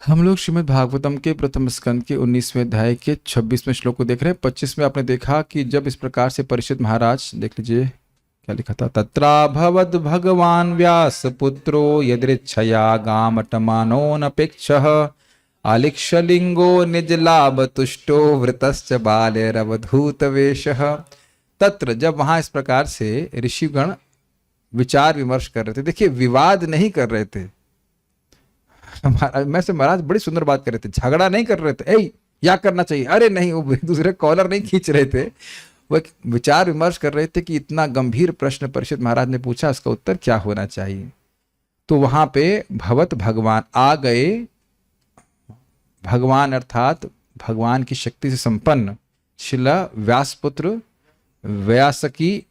हम लोग श्रीमद् भागवतम के प्रथम स्कंद के 19वें अध्याय के 26वें श्लोक को देख रहे हैं। 25 में आपने देखा कि जब इस प्रकार से परीक्षित महाराज, देख लीजिए क्या लिखा था, तत्रा भवद भगवान व्यास पुत्रो यदृच्छया गामटमानोनपेक्षः आलिक्षलिंगो निज लाभ तुष्टो वृतश्च बालेरवधूत वेशः। तत्र, जब वहां इस प्रकार से ऋषिगण विचार विमर्श कर रहे थे, देखिए विवाद नहीं कर रहे थे, मैं से महाराज बड़ी सुंदर बात कर रहे थे, झगड़ा नहीं कर रहे थे, ए क्या करना चाहिए, अरे नहीं, वो दूसरे कॉलर नहीं खींच रहे थे, वो एक विचार विमर्श कर रहे थे कि इतना गंभीर प्रश्न परीक्षित महाराज ने पूछा, इसका उत्तर क्या होना चाहिए। तो वहां पे भगवत भगवान आ गए। भगवान अर्थात भगवान की शक्ति से संपन्न शिला व्यासपुत्र व्यासकी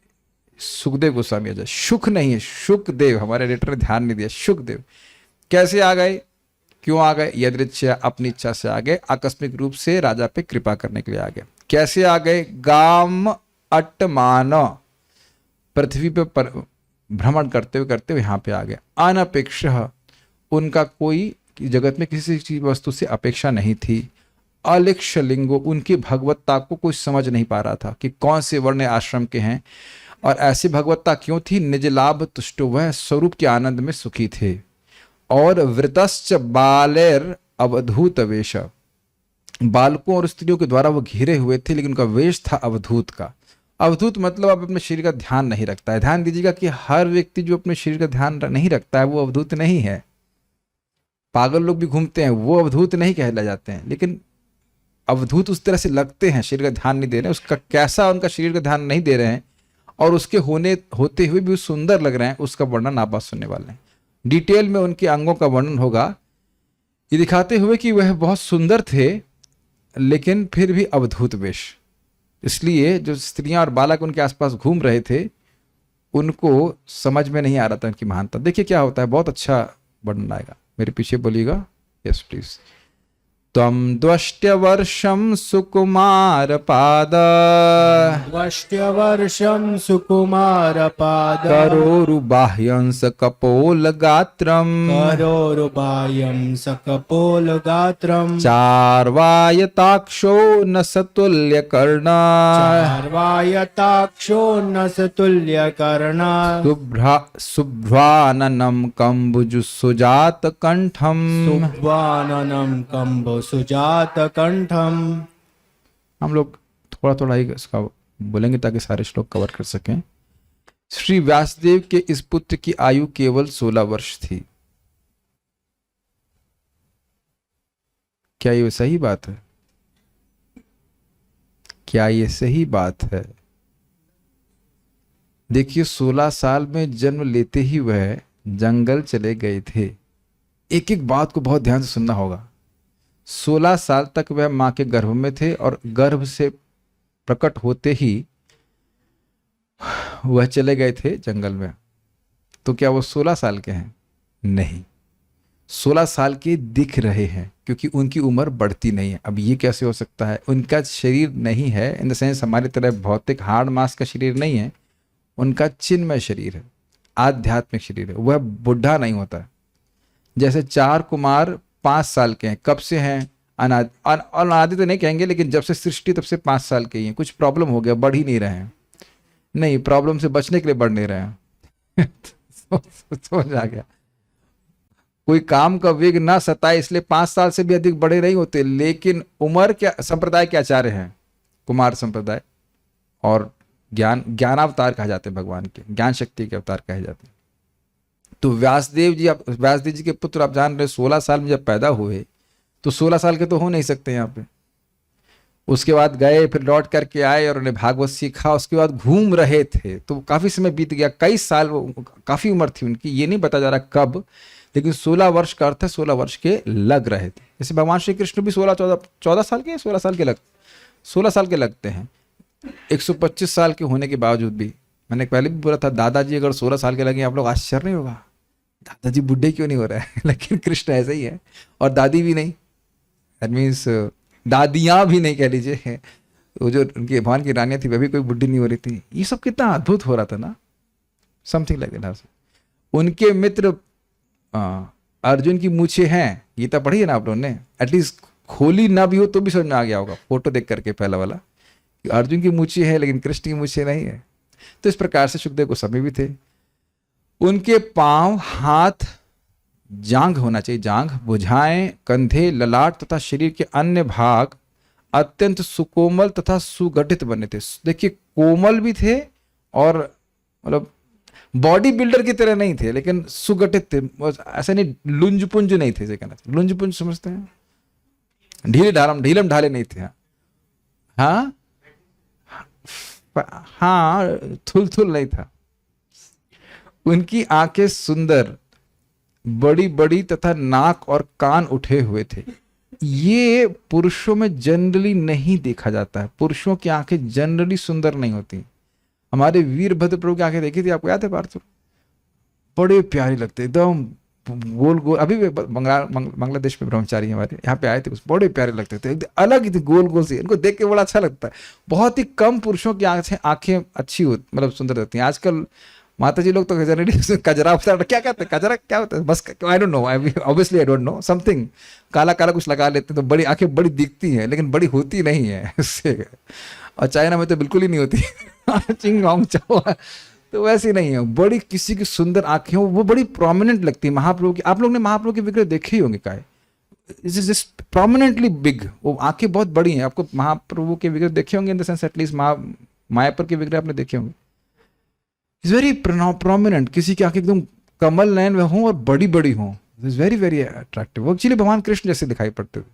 सुखदेव गोस्वामी अजय, सुख नहीं है, सुखदेव, हमारे एडिटर ने ध्यान नहीं दिया, सुखदेव कैसे आ गए, क्यों आ गए, यदृच्छया अपनी इच्छा से आ गए, आकस्मिक रूप से राजा पे कृपा करने के लिए आ गए। कैसे आ गए, गाम अटमान, पृथ्वी पे भ्रमण करते हुए यहाँ पे आ गए। अनपेक्ष, उनका कोई जगत में किसी चीज वस्तु से अपेक्षा नहीं थी। अलिक्ष लिंगो, उनकी भगवत्ता को कोई समझ नहीं पा रहा था कि कौन से वर्ण आश्रम के हैं, और ऐसी भगवत्ता क्यों थी, निज लाभ तुष्टो, वह स्वरूप के आनंद में सुखी थे। और वृतश्च बालेर अवधूत वेश, बालकों और स्त्रियों के द्वारा वो घिरे हुए थे, लेकिन उनका वेश था अवधूत का। अवधूत मतलब अब अपने शरीर का ध्यान नहीं रखता है। ध्यान दीजिएगा कि हर व्यक्ति जो अपने शरीर का ध्यान नहीं रखता है वो अवधूत नहीं है। पागल लोग भी घूमते हैं, वो अवधूत नहीं कहला जाते हैं, लेकिन अवधूत उस तरह से लगते हैं, शरीर का ध्यान नहीं दे रहे हैं, उसका कैसा उनका शरीर का ध्यान नहीं दे रहे हैं, और उसके होते हुए भी सुंदर लग रहे हैं, उसका वर्णन आप आज सुनने वाले हैं। डिटेल में उनके अंगों का वर्णन होगा, ये दिखाते हुए कि वह बहुत सुंदर थे, लेकिन फिर भी अवधूत वेश। इसलिए जो स्त्रियां और बालक उनके आसपास घूम रहे थे, उनको समझ में नहीं आ रहा था उनकी महानता। देखिए क्या होता है, बहुत अच्छा वर्णन आएगा, मेरे पीछे बोलिएगा, यस प्लीज। त्वं द्वष्ट्यवर्षं सुकुमारपाद, द्वष्ट्यवर्षं सुकुमारपाद, करोरुबाह्यंस कपोलगात्रम्, करोरुबाह्यं सकपोलगात्रम्, चार्वायताक्षो नसतुल्यकर्ण, चार्वायताक्षो नसतुल्यकर्ण, शुभ्राननं कम्बुजुसुजातकण्ठम्, शुभ्वाननं कम्बुसुजातकण्ठम्। हम लोग थोड़ा थोड़ा ही इसका बोलेंगे ताकि सारे श्लोक कवर कर सकें। श्री व्यासदेव के इस पुत्र की आयु केवल 16 वर्ष थी। क्या ये सही बात है? क्या ये सही बात है? देखिए 16 साल में जन्म लेते ही वह जंगल चले गए थे। एक एक बात को बहुत ध्यान से सुनना होगा। 16 साल तक वह मां के गर्भ में थे, और गर्भ से प्रकट होते ही वह चले गए थे जंगल में। तो क्या वो 16 साल के हैं? नहीं, 16 साल के दिख रहे हैं, क्योंकि उनकी उम्र बढ़ती नहीं है। अब ये कैसे हो सकता है? उनका शरीर नहीं है, इन द सेंस हमारी तरह भौतिक हार्ड मास का शरीर नहीं है, उनका चिन्मय शरीर है, आध्यात्मिक शरीर है। वह बुढ़ा नहीं होता। जैसे 4 कुमार 5 साल के हैं, कब से हैं? अनादि तो नहीं कहेंगे, लेकिन जब से सृष्टि तब से 5 साल के ही हैं। कुछ प्रॉब्लम हो गया, बढ़ ही नहीं रहे हैं। नहीं, प्रॉब्लम से बचने के लिए बढ़ नहीं रहे हैं। समझ आ गया? कोई काम का वेग ना सताए, इसलिए 5 साल से भी अधिक बड़े नहीं होते। लेकिन उम्र क्या, संप्रदाय के आचार्य हैं कुमार संप्रदाय, और ज्ञानावतार कहा जाते हैं भगवान के, ज्ञान शक्ति के अवतार कहे जाते हैं। तो व्यासदेव जी के पुत्र आप जान रहे, 16 साल में जब पैदा हुए, तो 16 साल के तो हो नहीं सकते यहाँ पे। उसके बाद गए, फिर लौट करके आए और उन्हें भागवत सीखा, उसके बाद घूम रहे थे, तो काफी समय बीत गया, कई साल, काफी उम्र थी उनकी, ये नहीं बता जा रहा कब, लेकिन 16 वर्ष का अर्थ है 16 वर्ष के लग रहे थे। जैसे भगवान श्री कृष्ण भी 14 साल के, 16 साल के लगते हैं। 125 साल के होने के बावजूद भी, मैंने पहले भी बोला था, दादाजी अगर 16 साल के लगे, आप लोग आश्चर्य नहीं होगा, दादाजी बुढ़े क्यों नहीं हो रहे हैं? लेकिन कृष्ण ऐसा ही है, और दादी भी नहीं, दैट मीन्स दादियाँ भी नहीं कह लीजिए। वो जो उनकी भगवान की रानियाँ थी वह भी कोई बुढ़ी नहीं हो रही थी। ये सब कितना अद्भुत हो रहा था ना, समथिंग लाइक दैट। उनके मित्र अर्जुन की मूछें हैं, गीता पढ़ी है ना आप लोगों ने, एटलीस्ट खोली ना भी हो तो भी समझ में आ गया होगा फोटो देख करके पहला वाला, कि अर्जुन की मूछें है लेकिन कृष्ण की मूछें नहीं है। तो इस प्रकार से सुखदेव गोस्वामी भी थे। उनके पांव, हाथ, जांघ होना चाहिए, जांघ, भुजाएं, कंधे, ललाट तथा शरीर के अन्य भाग अत्यंत सुकोमल तथा सुगठित बने थे। देखिए कोमल भी थे और मतलब बॉडी बिल्डर की तरह नहीं थे लेकिन सुगठित थे, ऐसा नहीं लुंज पुंज नहीं थे। लुंज पुंज समझते हैं, ढीलम ढाले नहीं थे। हाँ हाँ, थुल नहीं था। उनकी आंखें सुंदर, बड़ी बड़ी तथा नाक और कान उठे हुए थे। ये पुरुषों में जनरली नहीं देखा जाता है। पुरुषों की आंखें जनरली सुंदर नहीं होती। हमारे वीरभद्र प्रभु की आंखें देखी थी, आपको याद है पार्थ? बड़े प्यारे लगते, एकदम गोल गोल। अभी भी बांग्लादेश में ब्रह्मचारी हमारे यहाँ पे आए थे, उस बड़े प्यारे लगते थे, अलग ही थे, गोल गोल से। इनको देख के बड़ा अच्छा लगता है। बहुत ही कम पुरुषों की आंखें अच्छी होती, मतलब सुंदर होती हैं। आजकल माता जी लोग तो जनरली कजरा, क्या कहते हैं, कजरा क्या होता है, बस I don't know, obviously I don't know, something काला काला कुछ लगा लेते हैं तो बड़ी आंखें बड़ी दिखती हैं लेकिन बड़ी होती नहीं है उससे। और चाइना में तो बिल्कुल ही नहीं होती चिंग चाओ, तो वैसी नहीं है। बड़ी किसी की सुंदर आंखें हो, वो बड़ी प्रोमिनेंट लगती है महाप्रभु की। आप लोग ने महाप्रभु के विग्रह देखे ही होंगे, का जस्ट प्रोमिनेंटली बिग, वो आंखें बहुत बड़ी हैं। आपको महाप्रभु के विग्रह देखे होंगे, in the sense at least Mayapur के विग्रह आपने देखे होंगे। इज वेरी प्रोमिनेंट, किसी की आंखें एकदम कमल नयन में हों और बड़ी बड़ी हों, इज वेरी वेरी अट्रैक्टिव। वो एक्चुअली भगवान कृष्ण जैसे दिखाई पड़ते थे।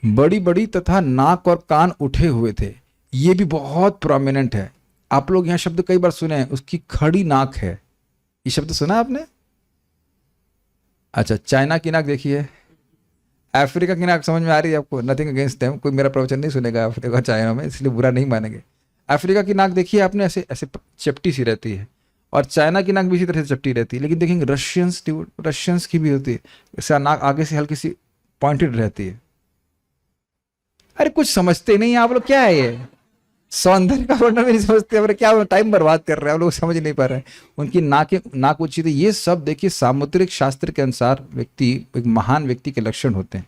बड़ी बड़ी तथा नाक और कान उठे हुए थे, ये भी बहुत प्रोमिनेंट है। आप लोग यहाँ शब्द कई बार सुने हैं, उसकी खड़ी नाक है, ये शब्द सुना आपने? अच्छा, चाइना की नाक देखिए, अफ्रीका की नाक समझ में आ रही है आपको? नथिंग अगेंस्ट देम, कोई मेरा प्रवचन नहीं सुनेगा अफ्रीका चाइना में, इसलिए बुरा नहीं मानेंगे। अफ्रीका की नाक देखिए आपने, ऐसे ऐसे चपटी सी रहती है, और चाइना की नाक भी इसी तरह से चपटी रहती है। लेकिन देखेंगे रशियंस की भी होती है, इसका नाक आगे से हल्की सी पॉइंटेड रहती है। अरे कुछ समझते नहीं आप लोग, क्या है ये सौंदर्य का वर्णन भी नहीं समझते, अरे क्या टाइम बर्बाद कर रहे हैं आप लोग, समझ नहीं पा रहे हैं। उनकी नाक ऊंची थी। ये सब देखिए सामुद्रिक शास्त्र के अनुसार व्यक्ति, एक महान व्यक्ति के लक्षण होते हैं।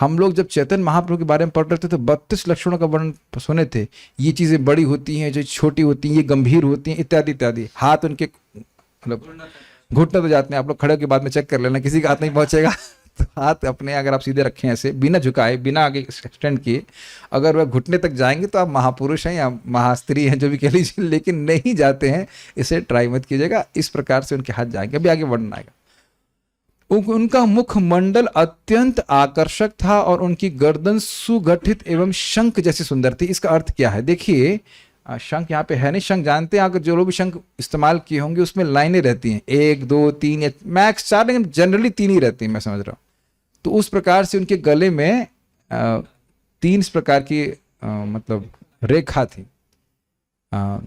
हम लोग जब चैतन्य महाप्रभु के बारे में पढ़ रहे थे तो 32 लक्षणों का वर्णन सुने थे। ये चीजें बड़ी होती हैं, जो छोटी होती हैं, ये गंभीर होती हैं, इत्यादि इत्यादि। हाथ उनके मतलब घुटने तो जाते हैं, आप लोग खड़े के बाद में चेक कर लेना, किसी का हाथ नहीं पहुंचेगा तो हाथ अपने अगर आप सीधे रखें ऐसे बिना झुकाए, बिना आगे एक्सटेंड किए, अगर वह घुटने तक जाएंगे तो आप महापुरुष हैं या महास्त्री हैं, जो भी कह लीजिए, लेकिन नहीं जाते हैं, इसे ट्राई मत कीजिएगा। इस प्रकार से उनके हाथ जाएंगे, अभी आगे वर्णन आएगा। उनका मुखमंडल अत्यंत आकर्षक था और उनकी गर्दन सुगठित एवं शंख जैसी सुंदर थी। इसका अर्थ क्या है? देखिए, शंख यहाँ पे है नहीं, शंख जानते हैं, अगर जो लोग भी शंख इस्तेमाल किए होंगे उसमें लाइनें रहती हैं, 1 2 3 या मैक्स 4, लेकिन जनरली 3 ही रहती हैं, मैं समझ रहा हूँ। तो उस प्रकार से उनके गले में 3 प्रकार की मतलब रेखा थी।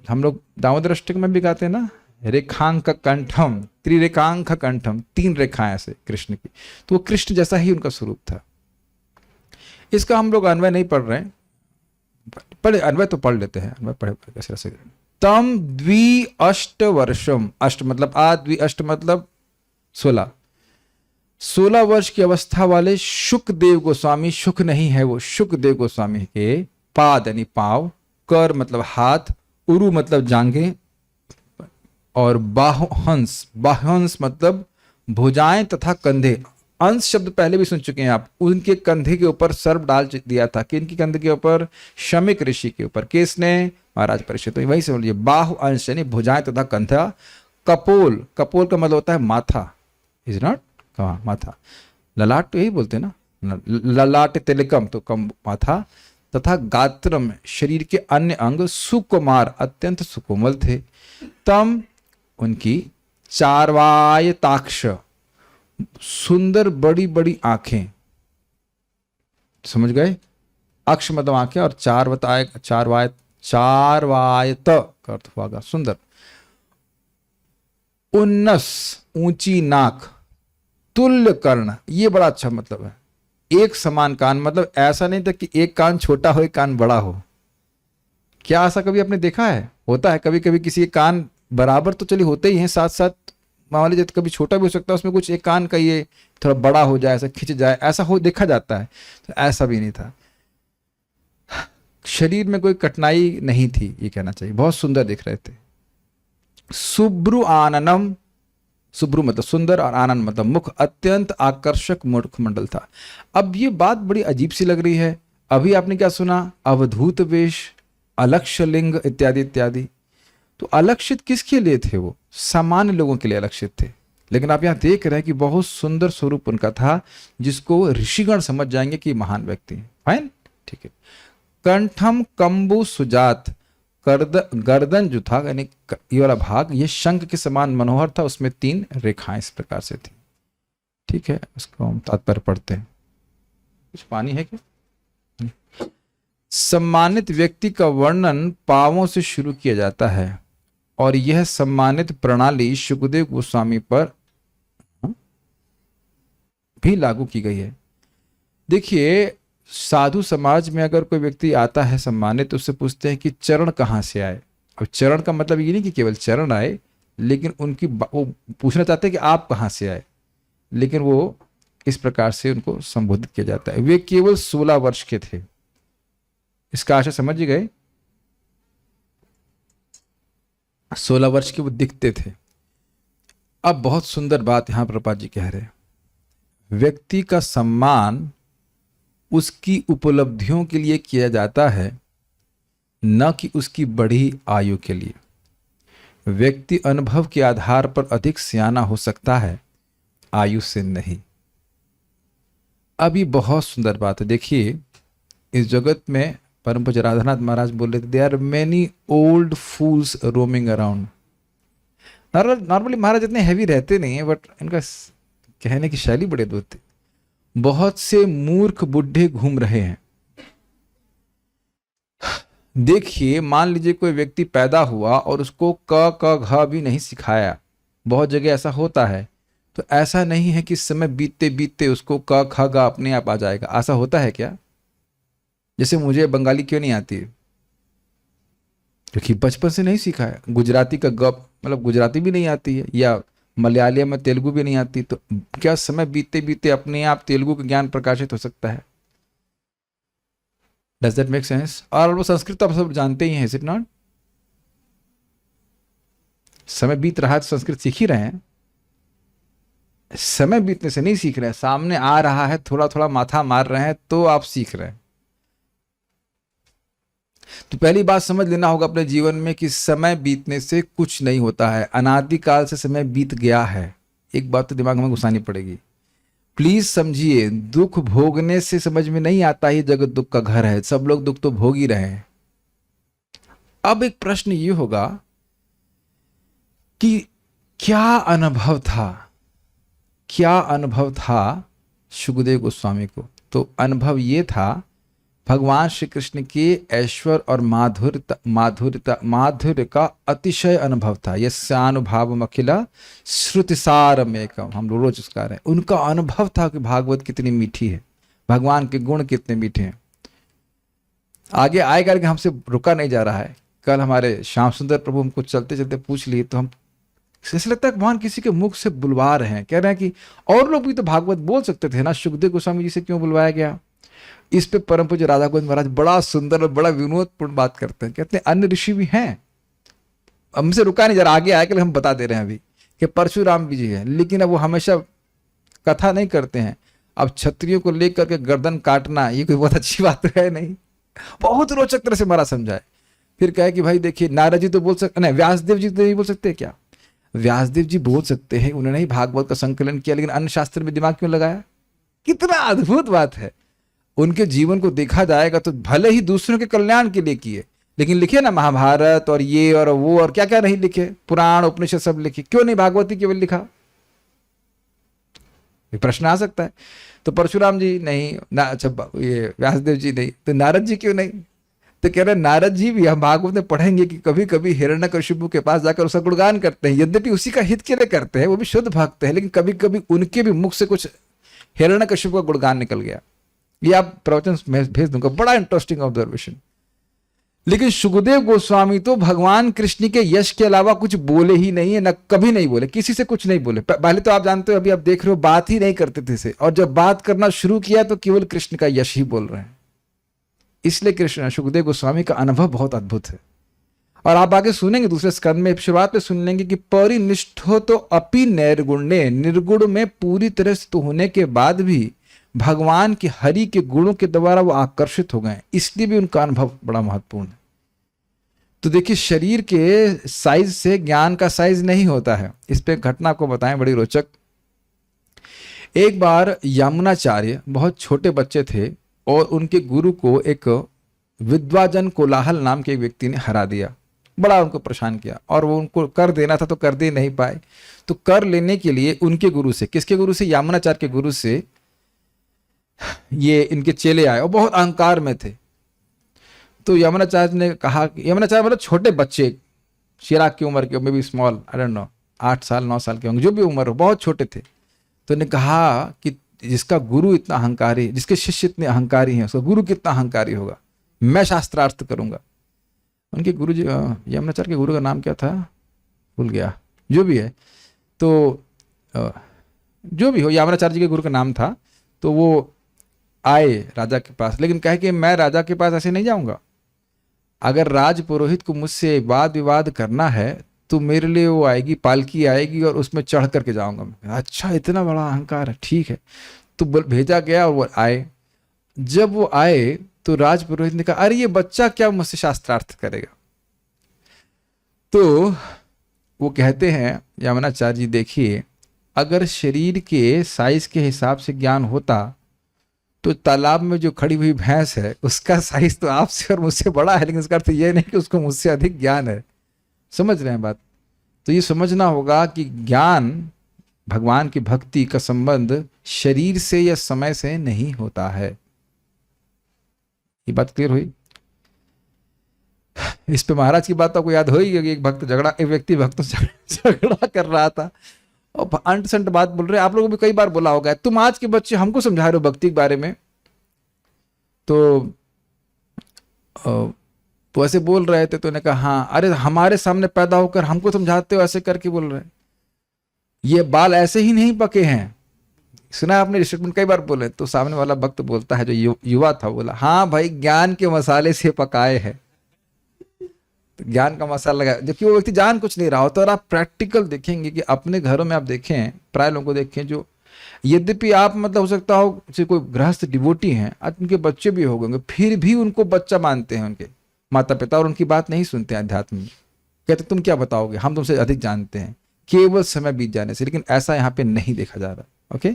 हम लोग दामोदर अष्टक में भी गाते हैं ना, रेखांक कंठम त्रिरेखांक कंठम, 3 रेखाएं ऐसे कृष्ण की। तो वो कृष्ण जैसा ही उनका स्वरूप था। इसका हम लोग अन्वय नहीं पढ़ रहे हैं, पढ़े अन्वय तो पढ़ लेते हैं, अन्वय पढ़े कैसे। तम द्वि अष्ट वर्षम, अष्ट मतलब द्वि अष्ट मतलब 16 वर्ष की अवस्था वाले शुकदेव गोस्वामी, शुक नहीं है वो, शुकदेव गोस्वामी के पाद यानी पांव, कर मतलब हाथ, उरु मतलब जांघें, और बाहुहंस मतलब भुजाएं तथा कंधे। अंश शब्द पहले भी सुन चुके हैं आप। उनके कंधे के ऊपर सर्प डाल दिया था। किनके कंधे के ऊपर? शमिक ऋषि के ऊपर। किसने? महाराज परीक्षित। तो वही समझिए, बाहु अंश यानी भुजाएं तथा कंधा। कपोल, कपोल का मतलब होता है माथा, इज नॉट कहा माथा। ललाट तो यही बोलते हैं ना, ललाट तिलकम तो कम माथा। तथा गात्रम शरीर के अन्य अंग सुकुमार अत्यंत सुकोमल थे। तम उनकी चारवायताक्ष सुंदर बड़ी बड़ी आंखें, समझ गए? अक्ष मतलब आंखें और चारवायत का अर्थ हुआ सुंदर। उन्नस ऊंची नाक, तुल्य कर्ण, ये बड़ा अच्छा मतलब है। एक समान कान, मतलब ऐसा नहीं था कि एक कान छोटा हो एक कान बड़ा हो। क्या ऐसा कभी आपने देखा है? होता है कभी कभी किसी के कान बराबर तो चलिए होते ही हैं, साथ साथ मान लीजिए कभी छोटा भी हो सकता है, उसमें कुछ एक कान का ये थोड़ा बड़ा हो जाए, ऐसा खिंच जाए, ऐसा हो देखा जाता है, तो ऐसा भी नहीं था। शरीर में कोई कठिनाई नहीं थी, ये कहना चाहिए, बहुत सुंदर दिख रहे थे। सुब्रु आननम, सुब्रु मतलब सुंदर और आनंद मतलब मुख, अत्यंत आकर्षक मुखमंडल था। अब ये बात बड़ी अजीब सी लग रही है। अभी आपने क्या सुना, अवधूत वेश, अलक्ष्य लिंग इत्यादि इत्यादि। तो अलक्षित किसके लिए थे? वो सामान्य लोगों के लिए अलक्षित थे। लेकिन आप यहाँ देख रहे हैं कि बहुत सुंदर स्वरूप उनका था, जिसको ऋषिगण समझ जाएंगे कि महान व्यक्ति हैं। फाइन, ठीक है। कंठम कंबु सुजात, गर्दन जो था यानी ये वाला भाग, ये शंख के समान मनोहर था, उसमें 3 रेखाएं इस प्रकार से थी। ठीक है, उसको हम तात्पर्य पढ़ते हैं। कुछ पानी है क्या? सम्मानित व्यक्ति का वर्णन पांवों से शुरू किया जाता है और यह सम्मानित प्रणाली शुकदेव गोस्वामी पर भी लागू की गई है। देखिए, साधु समाज में अगर कोई व्यक्ति आता है सम्मानित, तो उससे पूछते हैं कि चरण कहाँ से आए। अब चरण का मतलब ये नहीं कि केवल चरण आए, लेकिन उनकी वो पूछना चाहते हैं कि आप कहाँ से आए, लेकिन वो इस प्रकार से उनको संबोधित किया जाता है। वे केवल 16 वर्ष के थे, इसका आशा समझ गए। 16 वर्ष के वो दिखते थे। अब बहुत सुंदर बात यहां प्रभुपाद जी कह रहे हैं, व्यक्ति का सम्मान उसकी उपलब्धियों के लिए किया जाता है, न कि उसकी बड़ी आयु के लिए। व्यक्ति अनुभव के आधार पर अधिक सियाना हो सकता है, आयु से नहीं। अब ये बहुत सुंदर बात है। देखिए, इस जगत में परम पूज्य राधानाथ महाराज बोल रहे थे, there are many old fools roaming around. Normally Maharaj इतने हैवी रहते नहीं है, बट इनका कहने की शैली बड़े अद्भुत थी। बहुत से मूर्ख बुढ़े घूम रहे हैं। देखिए, मान लीजिए कोई व्यक्ति पैदा हुआ और उसको क क घ भी नहीं सिखाया, बहुत जगह ऐसा होता है। तो ऐसा नहीं है कि समय बीतते बीतते उसको क ख ग अपने आप आ जाएगा, ऐसा होता है क्या? जैसे मुझे बंगाली क्यों नहीं आती है? क्योंकि बचपन से नहीं सीखा है। गुजराती का ग मतलब गुजराती भी नहीं आती है, या मलयालम में तेलुगु भी नहीं आती, तो क्या समय बीतते बीतते अपने आप तेलुगु का ज्ञान प्रकाशित हो सकता है? Does that make sense? और वो संस्कृत तो आप सब जानते ही हैं, इज इट नॉट? समय बीत रहा है तो संस्कृत सीख ही रहे हैं। समय बीतने से नहीं सीख रहे हैं, सामने आ रहा है, थोड़ा थोड़ा माथा मार रहे हैं तो आप सीख रहे हैं। तो पहली बात समझ लेना होगा अपने जीवन में कि समय बीतने से कुछ नहीं होता है, अनादिकाल से समय बीत गया है। एक बात तो दिमाग में घुसानी पड़ेगी, प्लीज समझिए। दुख भोगने से समझ में नहीं आता ही जगत दुख का घर है, सब लोग दुख तो भोग ही रहे हैं। अब एक प्रश्न ये होगा कि क्या अनुभव था शुकदेव गोस्वामी को? तो अनुभव ये था, भगवान श्री कृष्ण के ऐश्वर्य और माधुर्य का अतिशय अनुभव था। यस्यानुभावम अखिला श्रुतिसारमेकम, हम लोग रोज उसका रहे हैं। उनका अनुभव था कि भागवत कितनी मीठी है, भगवान के गुण कितने मीठे हैं। आगे आएगा कि हमसे रुका नहीं जा रहा है। कल हमारे श्याम सुंदर प्रभु हमको चलते चलते पूछ लिए, तो हम ऐसा लगता है भगवान किसी के मुख से बुलवा रहे हैं, कह रहे हैं कि और लोग भी तो भागवत बोल सकते थे ना, शुकदेव गोस्वामी जी से क्यों बुलवाया गया? इस पे परम पूज्य राधा गोविंद महाराज बड़ा सुंदर और बड़ा विनोदपूर्ण बात करते हैं। कहते हैं अन्य ऋषि भी हैं, हमसे रुका नहीं जा रहा, आगे आके हम बता दे रहे हैं अभी कि परशुराम भी जी है, लेकिन अब वो हमेशा कथा नहीं करते हैं। अब क्षत्रियों को लेकर के गर्दन काटना ये कोई बहुत अच्छी बात है नहीं। बहुत रोचक तरह से महाराज समझाए। फिर कहे कि भाई देखिए, नारद जी तो बोल सकते नहीं, व्यासदेव जी तो नहीं बोल सकते क्या? व्यासदेव जी बोल सकते हैं, उन्होंने ही भागवत का संकलन किया, लेकिन अन्य शास्त्र में दिमाग क्यों लगाया? कितना अद्भुत बात है। उनके जीवन को देखा जाएगा तो भले ही दूसरों के कल्याण के लिए किए, लेकिन लिखे ना महाभारत और ये और वो और क्या क्या नहीं लिखे, पुराण उपनिषद सब लिखे, क्यों नहीं भागवती केवल लिखा? ये प्रश्न आ सकता है। तो परशुराम जी नहीं ना, अच्छा ये व्यासदेव जी नहीं, तो नारद जी क्यों नहीं? तो कह रहे नारद जी भी हम भागवत में पढ़ेंगे कि कभी कभी हिरण्यकशिपु के पास जाकर उसका गुणगान करते हैं, यद्यपि उसी का हित के लिए करते हैं, वो भी शुद्ध भक्त है, लेकिन कभी कभी उनके भी मुख से कुछ हिरण्यकशिपु का गुणगान निकल गया। ये आप प्रवचन में भेज दूंगा, बड़ा इंटरेस्टिंग ऑब्जर्वेशन। लेकिन सुखदेव गोस्वामी तो भगवान कृष्ण के यश के अलावा कुछ बोले ही नहीं है, न कभी नहीं बोले, किसी से कुछ नहीं बोले। पहले तो आप जानते हो, अभी आप देख रहे हो, बात ही नहीं करते थे से, और जब बात करना शुरू किया तो केवल कृष्ण का यश ही बोल रहे हैं। इसलिए कृष्ण सुखदेव गोस्वामी का अनुभव बहुत अद्भुत है। और आप आगे सुनेंगे दूसरे स्कंद में, शुरुआत में सुन लेंगे कि परिनिष्ठो तो अपि निर्गुण्य, निर्गुण में पूरी तरह से होने के बाद भी भगवान के हरि के गुणों के द्वारा वो आकर्षित हो गए, इसलिए भी उनका अनुभव बड़ा महत्वपूर्ण है। तो देखिए, शरीर के साइज से ज्ञान का साइज नहीं होता है। इस पे घटना को बताएं, बड़ी रोचक। एक बार यमुनाचार्य बहुत छोटे बच्चे थे और उनके गुरु को एक विद्वाजन कोलाहल नाम के एक व्यक्ति ने हरा दिया, बड़ा उनको परेशान किया, और वो उनको कर देना था तो कर दे नहीं पाए। तो कर लेने के लिए उनके गुरु से, किसके गुरु से? यमुनाचार्य के गुरु से ये इनके चेले आए और बहुत अहंकार में थे। तो यमुनाचार्य ने कहा, यमुनाचार्य मतलब छोटे बच्चे, चिराग की उम्र के, may be small, I don't know, 8 साल 9 साल के होंगे, जो भी उम्र हो, बहुत छोटे थे। तो उन्होंने कहा कि जिसका गुरु इतना अहंकारी, जिसके शिष्य इतने अहंकारी हैं, उसका गुरु कितना अहंकारी होगा, मैं शास्त्रार्थ करूंगा। उनके गुरु जी, यमुनाचार्य के गुरु का नाम क्या था, भूल गया, जो भी है, तो जो भी हो, यमुनाचार्य जी के गुरु का नाम था। तो वो आए राजा के पास, लेकिन कहे कि मैं राजा के पास ऐसे नहीं जाऊंगा, अगर राज पुरोहित को मुझसे वाद विवाद करना है तो मेरे लिए वो आएगी, पालकी आएगी और उसमें चढ़ करके जाऊंगा मैं। अच्छा, इतना बड़ा अहंकार है, ठीक है। तो भेजा गया और वो आए। जब वो आए तो राज पुरोहित ने कहा, अरे ये बच्चा क्या मुझसे शास्त्रार्थ करेगा? तो वो कहते हैं यमुनाचार्य जी, देखिए, अगर शरीर के साइज के हिसाब से ज्ञान होता तो तालाब में जो खड़ी हुई भैंस है उसका साइज तो आपसे और मुझसे बड़ा है, लेकिन इसका अर्थ यह नहीं कि उसको मुझसे अधिक ज्ञान है। समझ रहे हैं बात? तो ये समझना होगा कि ज्ञान, भगवान की भक्ति का संबंध शरीर से या समय से नहीं होता है। ये बात क्लियर हुई? इस पे महाराज की बात आपको याद होगी कि एक व्यक्ति भक्तों से झगड़ा कर रहा था और अंट संट बात बोल रहे। आप लोगों को भी कई बार बोला होगा, तुम आज के बच्चे हमको समझा रहे हो भक्ति के बारे में, तो ऐसे बोल रहे थे। तो ने कहा, हाँ, अरे हमारे सामने पैदा होकर हमको समझाते हो, ऐसे करके बोल रहे, ये बाल ऐसे ही नहीं पके हैं। सुना आपने, स्टेटमेंट कई बार बोले। तो सामने वाला भक्त बोलता है, जो युवा था, बोला, हाँ भाई, ज्ञान के मसाले से पकाए हैं, तो ज्ञान का मसाला लगा, जबकि वो व्यक्ति जान कुछ नहीं रहा होता। और आप प्रैक्टिकल देखेंगे कि अपने घरों में आप देखें, प्राय लोगों को देखें, जो यद्यपि आप मतलब हो सकता हो कोई गृहस्थ डिवोटी हैं, आज उनके बच्चे भी हो गए, फिर भी उनको बच्चा मानते हैं उनके माता पिता, और उनकी बात नहीं सुनते हैं अध्यात्म में। कहते तुम क्या बताओगे, हम तुमसे अधिक जानते हैं, केवल समय बीत जाने से। लेकिन ऐसा यहाँ पे नहीं देखा जा रहा। ओके,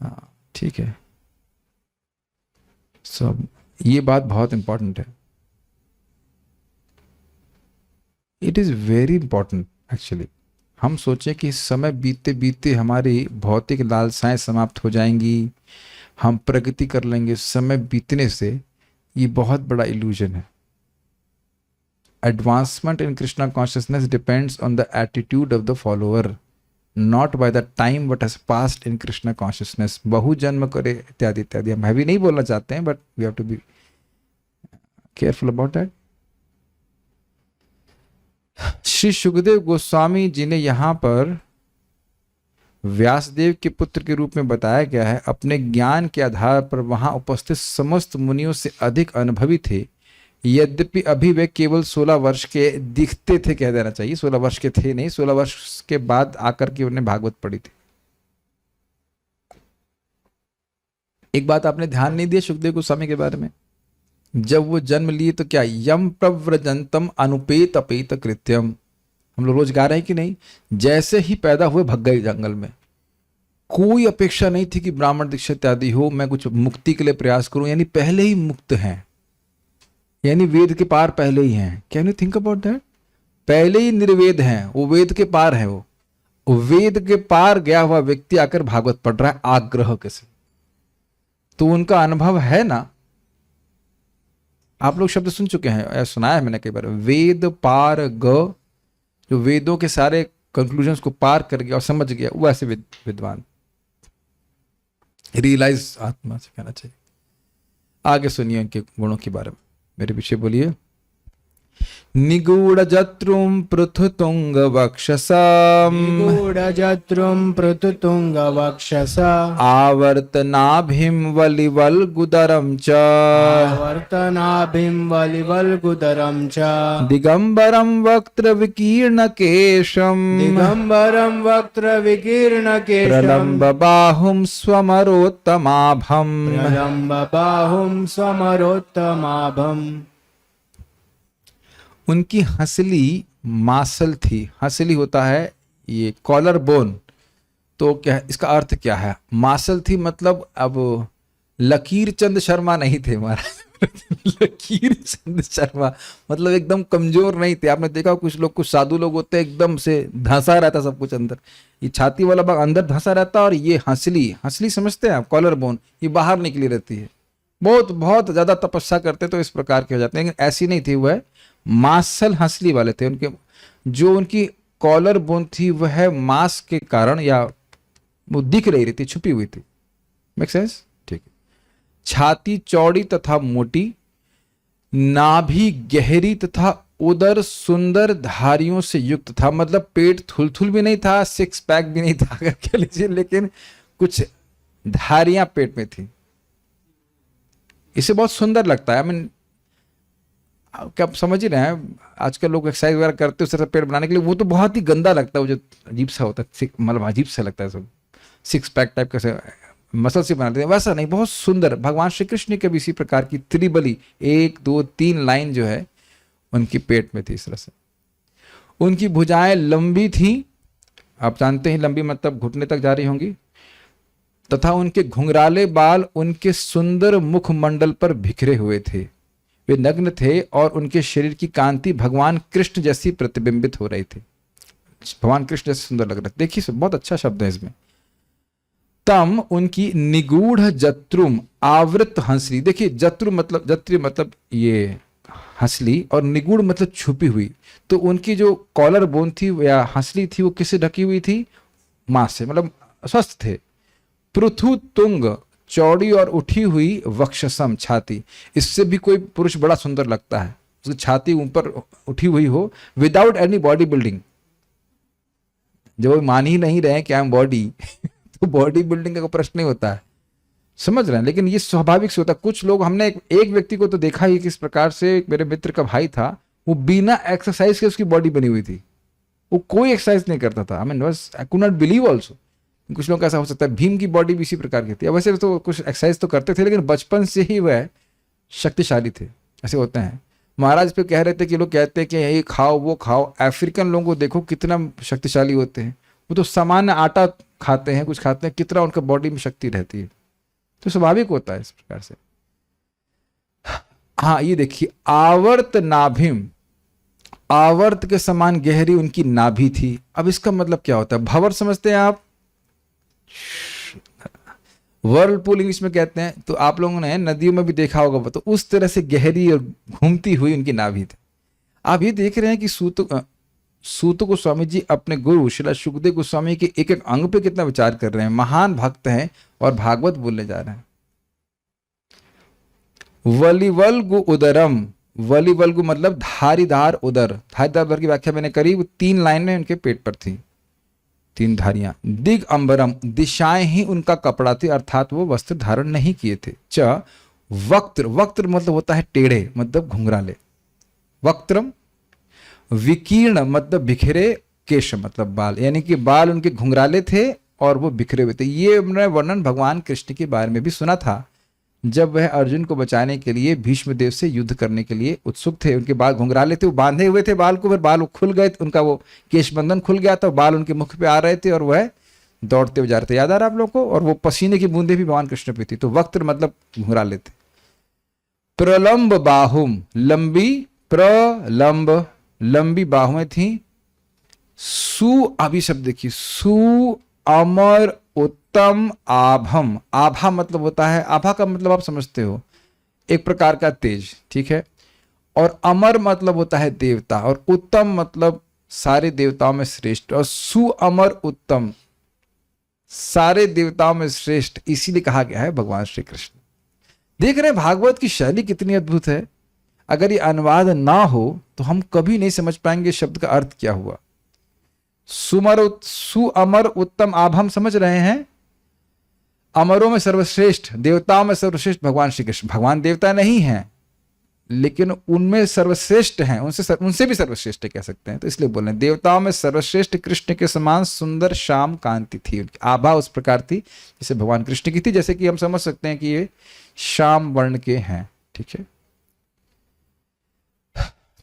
हाँ, ठीक है। सब ये बात बहुत इंपॉर्टेंट है। It is very important actually. हम सोचें कि समय बीतते बीतते हमारी भौतिक लालसाएं समाप्त हो जाएंगी, हम प्रगति कर लेंगे। समय बीतने से ये बहुत बड़ा इल्यूजन है। Advancement in Krishna consciousness depends on the attitude of the follower, not by the time what has passed in Krishna consciousness. बहु जन्म करे इत्यादि इत्यादि हम हैवी नहीं बोलना चाहते हैं, but we have to be careful about that. Shri Sukhdev Goswami ji ने यहाँ पर व्यासदेव के पुत्र के रूप में बताया गया है। अपने ज्ञान के आधार पर वहां उपस्थित समस्त मुनियों से अधिक अनुभवी थे, यद्यपि अभी वे केवल 16 वर्ष के दिखते थे। कह देना चाहिए 16 वर्ष के थे नहीं, 16 वर्ष के बाद आकर के उन्हें भागवत पढ़ी थी। एक बात आपने ध्यान नहीं दिया सुखदेव गोस्वामी के बारे में, जब वो जन्म लिए तो क्या, यम प्रव्रजंतम अनुपेत अपेत कृत्यम। हम लोग रोज गा रहे हैं कि नहीं, जैसे ही पैदा हुए भग गए जंगल में। कोई अपेक्षा नहीं थी कि ब्राह्मण दीक्षा इत्यादि हो, मैं कुछ मुक्ति के लिए प्रयास करूं, यानी पहले ही मुक्त हैं, यानी वेद के पार पहले ही हैं। Can you think about that? पहले ही निर्वेद हैं, वो वेद के पार है। वो वेद के पार गया हुआ व्यक्ति आकर भागवत पढ़ रहा है आग्रह के से, तो उनका अनुभव है ना। आप लोग शब्द सुन चुके हैं, सुनाया है मैंने कई बार, वेद पार ग, जो वेदों के सारे कंक्लूजन्स को पार कर गया और समझ गया, वो ऐसे विद्वान, रियलाइज आत्मा से कहना चाहिए। आगे सुनिए उनके गुणों के बारे में। मेरे पीछे बोलिए। निगूढ़ जत्रुम पृथुतुंग वक्षसम निगूढजत्रुं पृथुतुङ्गवक्षसा आवर्तनाभिम वलिवल्गुदरम च आवर्तनाभिं वलिवल्गुदरं च दिगंबरम वक्त्र विकीर्ण केशम दिगम्बरं वक्त्रविकीर्णकेशं प्रलम्ब बाहुम स्वमरोत्तमाभम। प्रलम्बबाहुं स्वमरोत्तमाभम्। उनकी हंसली मासल थी। हंसली होता है ये कॉलर बोन। तो क्या इसका अर्थ क्या है? मासल थी मतलब अब लकीर चंद शर्मा नहीं थे महाराज। लकीर चंद शर्मा मतलब एकदम कमजोर नहीं थे। आपने देखा कुछ लोग, कुछ साधु लोग होते हैं एकदम से धंसा रहता सब कुछ अंदर। ये छाती वाला भाग अंदर धंसा रहता और ये हंसली, हंसली समझते हैं आप, कॉलर बोन, ये बाहर निकली रहती है। बहुत बहुत ज्यादा तपस्या करते तो इस प्रकार के हो जाते हैं, लेकिन ऐसी नहीं थी। वह मांसल हंसली वाले थे। उनके जो उनकी कॉलर बोन थी वह मांस के कारण या वो दिख रही थी, छुपी हुई थी। Make sense? ठीक है। छाती चौड़ी तथा मोटी, नाभि गहरी तथा उदर सुंदर धारियों से युक्त था। मतलब पेट थुलथुल भी नहीं था, सिक्स पैक भी नहीं था अगर कह लीजिए, लेकिन कुछ धारियां पेट में थी। इसे बहुत सुंदर लगता है। आई मीन क्या आप समझ ही रहे हैं? आजकल लोग एक्सरसाइज वगैरह करते हैं उस तरह पेट बनाने के लिए, वो तो बहुत ही गंदा लगता है। वो जो अजीब सा होता है, मतलब अजीब सा लगता है सब, सिक्स पैक टाइप का मसल से बनाते हैं, वैसा नहीं, बहुत सुंदर। भगवान श्री कृष्ण के भी इसी प्रकार की त्रिबली 1 2 3 लाइन जो है उनकी पेट में थी इस तरह से। उनकी भुजाएं लंबी थी, आप जानते हैं लंबी मतलब घुटने तक जा रही होंगी, तथा उनके घुंघराले बाल उनके सुंदर मुखमंडल पर बिखरे हुए थे। वे नग्न थे और उनके शरीर की कांति भगवान कृष्ण जैसी प्रतिबिंबित हो रही थी। भगवान कृष्ण जैसे सुंदर लग रहे थे। देखिए बहुत अच्छा शब्द है इसमें। तम उनकी निगूढ़ जत्रुम आवृत हंसली। देखिए जत्रु मतलब, जत्री मतलब ये हंसली, और निगूढ़ मतलब छुपी हुई। तो उनकी जो कॉलर बोन थी या हंसली थी वो किससे ढकी हुई थी? मांस से, मतलब स्वस्थ थे। पृथु तुंग चौड़ी और उठी हुई वक्षसम छाती। इससे भी कोई पुरुष बड़ा सुंदर लगता है, उसकी छाती ऊपर उठी हुई हो, विदाउट एनी बॉडी बिल्डिंग। जब वो मान ही नहीं रहे कि आई एम बॉडी तो बॉडी बिल्डिंग का कोई प्रश्न नहीं होता है, समझ रहे हैं? लेकिन ये स्वाभाविक से होता है। कुछ लोग, हमने एक व्यक्ति को तो देखा ही किस प्रकार से, मेरे मित्र का भाई था, वो बिना एक्सरसाइज के उसकी बॉडी बनी हुई थी। वो कोई एक्सरसाइज नहीं करता था। आई मीन बस I could not believe also. कुछ लोग ऐसा हो सकता है। भीम की बॉडी भी इसी प्रकार की थी। वैसे तो कुछ एक्सरसाइज तो करते थे, लेकिन बचपन से ही वह शक्तिशाली थे। ऐसे होते हैं। महाराज पे कह रहे थे कि लोग कहते हैं कि ये खाओ वो खाओ। अफ्रीकन लोगों को देखो कितना शक्तिशाली होते हैं। वो तो सामान्य आटा खाते हैं, कुछ खाते हैं, कितना उनका बॉडी में शक्ति रहती है। तो स्वाभाविक होता है इस प्रकार से। हाँ ये देखिए, आवर्त नाभिम, आवर्त के समान गहरी उनकी नाभि थी। अब इसका मतलब क्या होता है? भंवर समझते हैं आप? वर्लपूल इंग्लिश में कहते हैं। तो आप लोगों ने नदियों में भी देखा होगा, तो उस तरह से गहरी और घूमती हुई उनकी नाभि थी। आप ये देख रहे हैं कि सूत गोस्वामी जी अपने गुरु श्रील सुखदेव गोस्वामी के एक एक अंग पे कितना विचार कर रहे हैं। महान भक्त हैं और भागवत बोलने जा रहे हैं। वलिवल्गु उदरम, वलिवल्गु मतलब धारीदार उदर। धारीदार उदर की व्याख्या मैंने करी, वो 3 लाइनें उनके पेट पर थी, 3 धारियां। दिग अंबरम, दिशाएं ही उनका कपड़ा थी, अर्थात वो वस्त्र धारण नहीं किए थे। च वक्त्र, वक्त्र मतलब होता है टेढ़े, मतलब घुंघराले। वक्त्रम। विकीर्ण मतलब बिखरे, केश मतलब बाल, यानी कि बाल उनके घुंघराले थे और वो बिखरे हुए थे। ये हमने वर्णन भगवान कृष्ण के बारे में भी सुना था, जब वह अर्जुन को बचाने के लिए भीष्मदेव से युद्ध करने के लिए उत्सुक थे। उनके बाल घुंघराले थे, वो बांधे हुए थे बाल को, फिर बाल खुल गए, उनका वो केश बंधन खुल गया था, बाल उनके मुख पे आ रहे थे और वह दौड़ते हुए जा रहे थे। याद आ रहा है आप लोग को? और वो पसीने की बूंदे भी भगवान कृष्ण पे थी। तो वक्त्र मतलब घुंघराले थे। प्रलंब बाहुम, लंबी, प्रलंब लंबी बाहुएं थी। सु, अभी शब्द देखिए, सु अमर उत्तम आभम। आभा मतलब होता है, आभा का मतलब आप समझते हो, एक प्रकार का तेज, ठीक है। और अमर मतलब होता है देवता, और उत्तम मतलब सारे देवताओं में श्रेष्ठ। और सु अमर उत्तम, सारे देवताओं में श्रेष्ठ, इसीलिए कहा गया है भगवान श्री कृष्ण। देख रहे हैं भागवत की शैली कितनी अद्भुत है। अगर ये अनुवाद ना हो तो हम कभी नहीं समझ पाएंगे शब्द का अर्थ क्या हुआ। सुअमर उत्तम आभम समझ रहे हैं। अमरों में सर्वश्रेष्ठ, देवताओं में सर्वश्रेष्ठ भगवान श्री कृष्ण। भगवान देवता नहीं हैं लेकिन उनमें सर्वश्रेष्ठ हैं, उनसे भी सर्वश्रेष्ठ कह सकते हैं। तो इसलिए बोल रहे हैं देवताओं में सर्वश्रेष्ठ कृष्ण के समान सुंदर श्याम कांति थी। उनकी आभा उस प्रकार थी जैसे भगवान कृष्ण की थी। जैसे कि हम समझ सकते हैं कि ये श्याम वर्ण के हैं। ठीक है।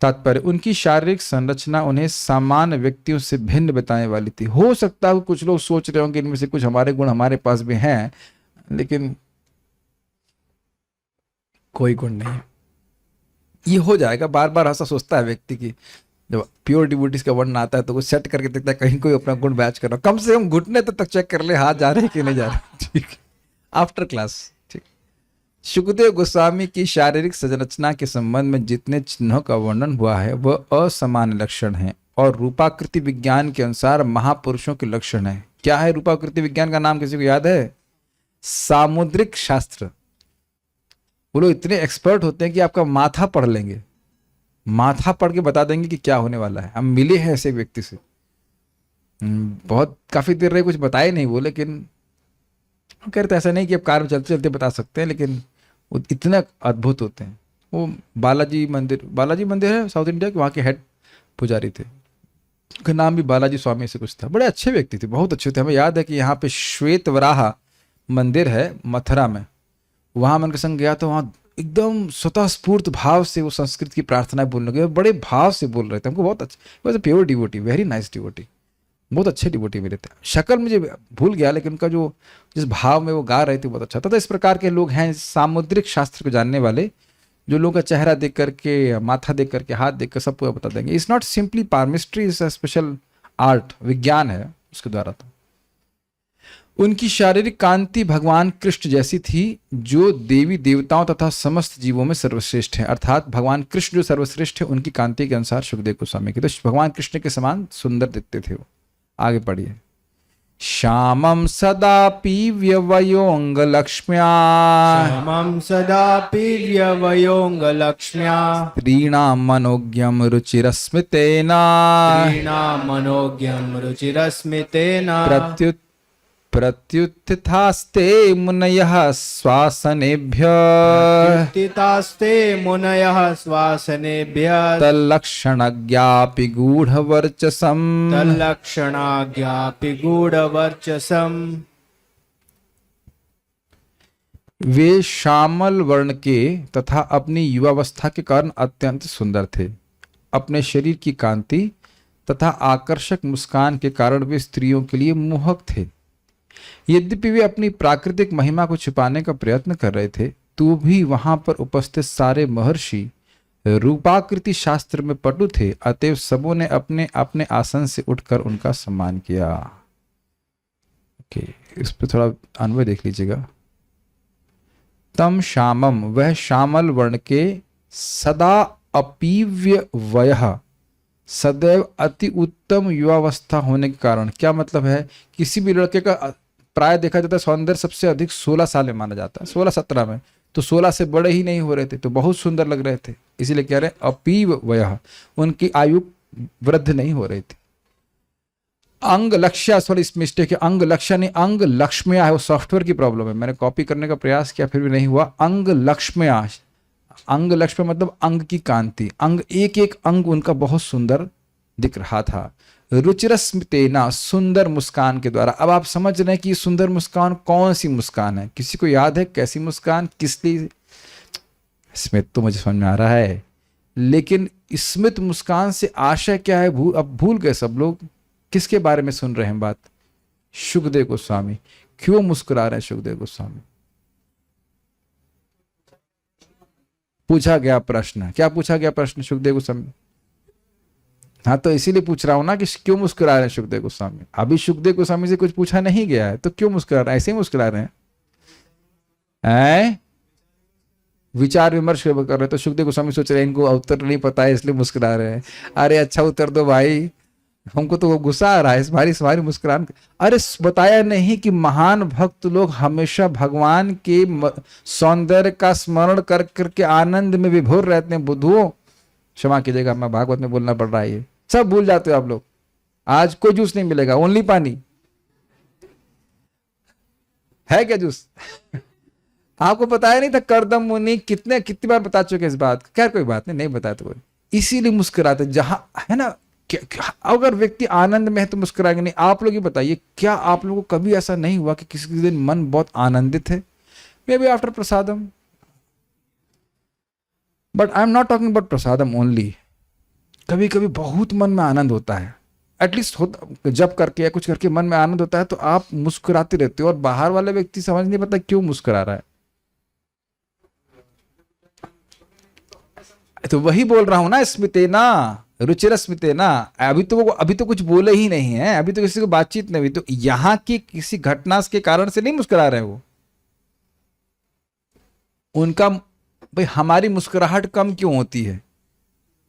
तात्पर्य, उनकी शारीरिक संरचना उन्हें सामान्य व्यक्तियों से भिन्न बताने वाली थी। हो सकता है कुछ लोग सोच रहे होंगे इनमें से कुछ हमारे गुण हमारे पास भी हैं, लेकिन कोई गुण नहीं है। ये हो जाएगा। बार बार ऐसा सोचता है व्यक्ति की जब प्योर डिवोटीज का वर्णन आता है तो वो सेट करके देखता है कहीं कोई अपना गुण बैच कर रहा, कम से कम घुटने तक चेक कर ले हाथ जा रहे हैं कि नहीं जा रहे। ठीक है, आफ्टर क्लास। ठीक। शुकदेव गोस्वामी की शारीरिक संरचना के संबंध में जितने चिन्हों का वर्णन हुआ है वह असामान्य लक्षण है और रूपाकृति विज्ञान के अनुसार महापुरुषों के लक्षण है। क्या है रूपाकृति विज्ञान का नाम, किसी को याद है? सामुद्रिक शास्त्र। वो लोग इतने एक्सपर्ट होते हैं कि आपका माथा पढ़ लेंगे, माथा पढ़ के बता देंगे कि क्या होने वाला है। हम मिले हैं ऐसे व्यक्ति से, बहुत काफी देर रहे, कुछ बताए नहीं वो, लेकिन हम कहते ऐसा नहीं कि अब कार में चलते चलते बता सकते हैं, लेकिन वो इतने अद्भुत होते हैं। वो बालाजी मंदिर है साउथ इंडिया के, वहाँ के हेड पुजारी थे। उनका नाम भी बालाजी स्वामी से कुछ था। बड़े अच्छे व्यक्ति थे, बहुत अच्छे थे। हमें याद है कि यहाँ पे श्वेत वराह मंदिर है मथुरा में, वहाँ मैं उनके संग गया तो वहाँ एकदम स्वतःस्फूर्त भाव से वो संस्कृत की प्रार्थनाएं बोलने लगे, बड़े भाव से बोल रहे थे। हमको बहुत अच्छा, वैसे pure devotee, very nice devotee, बहुत अच्छे डिवोटी मिले थे। शक्ल मुझे भूल गया, लेकिन उनका जो जिस भाव में वो गा रहे थे बहुत अच्छा था। तो इस प्रकार के लोग हैं सामुद्रिक शास्त्र को जानने वाले, जो लोगों का चेहरा देख करके, माथा देख करके, हाथ देख कर सब पूरा बता देंगे। It's not simply palmistry, is a special art, विज्ञान है उसके द्वारा। तो उनकी शारीरिक कांति भगवान कृष्ण जैसी थी जो देवी देवताओं तथा समस्त जीवों में सर्वश्रेष्ठ है। अर्थात भगवान कृष्ण जो सर्वश्रेष्ठ है उनकी कांति के अनुसार सुखदेव गोस्वामी की, तो भगवान कृष्ण के समान सुंदर दिखते थे वो। आगे पढ़िए। श्यामं सदा पीव्यवयोंग लक्ष्म्या, श्यामं सदा पीव्यवयोंग लक्ष्म्या, स्त्रीणां मनोज्ञं रुचिरस्मितेन, स्त्रीणां मनोज्ञं रुचिरस्मितेन, प्रत्युत्थितास्ते मुनयः श्वासनेभ्यः, प्रत्युत्थितास्ते मुनयः श्वासनेभ्यः, तल्लक्षणज्ञापि गूढ़वर्चसम्, तल्लक्षणाज्ञापि गूढ़वर्चसम्। वे श्यामल वर्ण के तथा अपनी युवावस्था के कारण अत्यंत सुंदर थे। अपने शरीर की कांति तथा आकर्षक मुस्कान के कारण वे स्त्रियों के लिए मोहक थे। यद्यपि वे अपनी प्राकृतिक महिमा को छिपाने का प्रयत्न कर रहे थे, तो भी वहां पर उपस्थित सारे महर्षि रूपाकृति शास्त्र में पटु थे। अतएव सबों ने अपने अपने आसन से उठकर उनका सम्मान किया। ओके, इस पर थोड़ा अन्वय देख लीजिएगा। तम श्यामम, वह श्यामल वर्ण के, सदा अपीव्य वयः, सदैव अति उत्तम युवावस्था होने के कारण। क्या मतलब है? किसी भी लड़के का प्राय देखा जाता है सौंदर्य सबसे अधिक 16 साल में माना जाता है, 16-17 में, तो 16 से बड़े ही नहीं हो रहे थे, तो बहुत सुंदर लग रहे थे। इसीलिए कह रहे हैं अपीव वयः, उनकी आयु वृद्ध नहीं हो रही थी। अंग लक्ष्य, सॉरी इस मिस्टेक है, अंग लक्ष्य नहीं, अंग लक्ष्म्या है, वो सॉफ्टवेयर की प्रॉब्लम है। मैंने कॉपी करने का प्रयास किया फिर भी नहीं हुआ। अंग लक्ष्म्या, अंग लक्ष्म्या मतलब अंग की कांति, अंग एक एक अंग उनका बहुत सुंदर दिख रहा था। रुचिरस्मितेना, सुंदर मुस्कान के द्वारा। अब आप समझ रहे हैं कि सुंदर मुस्कान कौन सी मुस्कान है? किसी को याद है कैसी मुस्कान, किस लिए? स्मित तो मुझे समझ में आ रहा है, लेकिन स्मित मुस्कान से आशय क्या है अब भूल गए सब लोग। किसके बारे में सुन रहे हैं बात? सुखदेव गोस्वामी। क्यों मुस्कुरा रहे हैं सुखदेव गोस्वामी? पूछा गया प्रश्न, क्या पूछा गया प्रश्न सुखदेव गोस्वामी? हाँ, तो इसीलिए पूछ रहा हूं ना कि क्यों मुस्कुरा रहे हैं सुखदेव गोस्वामी। अभी सुखदेव गोस्वामी से कुछ पूछा नहीं गया है, तो क्यों मुस्कुरा रहे हैं? ऐसे ही मुस्कुरा रहे हैं। विचार विमर्श कर रहे हैं, तो सुखदेव गोस्वामी सोच रहे हैं इनको उत्तर नहीं पता है इसलिए मुस्कुरा रहे हैं। अरे अच्छा उत्तर दो भाई, हमको तो वो गुस्सा आ रहा है इस बारी मुस्कुरान। अरे बताया नहीं कि महान भक्त लोग हमेशा भगवान के सौंदर्य का स्मरण कर करके आनंद में विभोर रहते हैं। बुद्धुओं क्षमा कीजिएगा, मैं भागवत में बोलना पड़ रहा है, ये सब भूल जाते हो आप लोग। आज कोई जूस नहीं मिलेगा, ओनली पानी है। क्या जूस? आपको बताया नहीं था? करदम मुनि कितनी बार बता चुके इस बात। खैर कोई बात नहीं बताया तो कोई, इसीलिए मुस्कुराते। जहां है ना, अगर व्यक्ति आनंद में है तो मुस्कुराएंगे नहीं। आप लोग ये बताइए, क्या आप लोगों को कभी ऐसा नहीं हुआ कि किसी दिन मन बहुत आनंदित है? May be after prasadam, but I am not talking about prasadam only. कभी कभी बहुत मन में आनंद होता है, एटलीस्ट होता, जब करके या कुछ करके मन में आनंद होता है तो आप मुस्कुराते रहते हो, और बाहर वाला व्यक्ति समझ नहीं पाता क्यों मुस्कुरा रहा है। तो वही बोल रहा हूं ना, स्मितेना रुचिर स्मितेना। अभी तो कुछ बोले ही नहीं है, अभी तो किसी को बातचीत नहीं हुई, तो यहां की किसी घटना के कारण से नहीं मुस्कुरा रहे वो। उनका भाई, हमारी मुस्कुराहट कम क्यों होती है,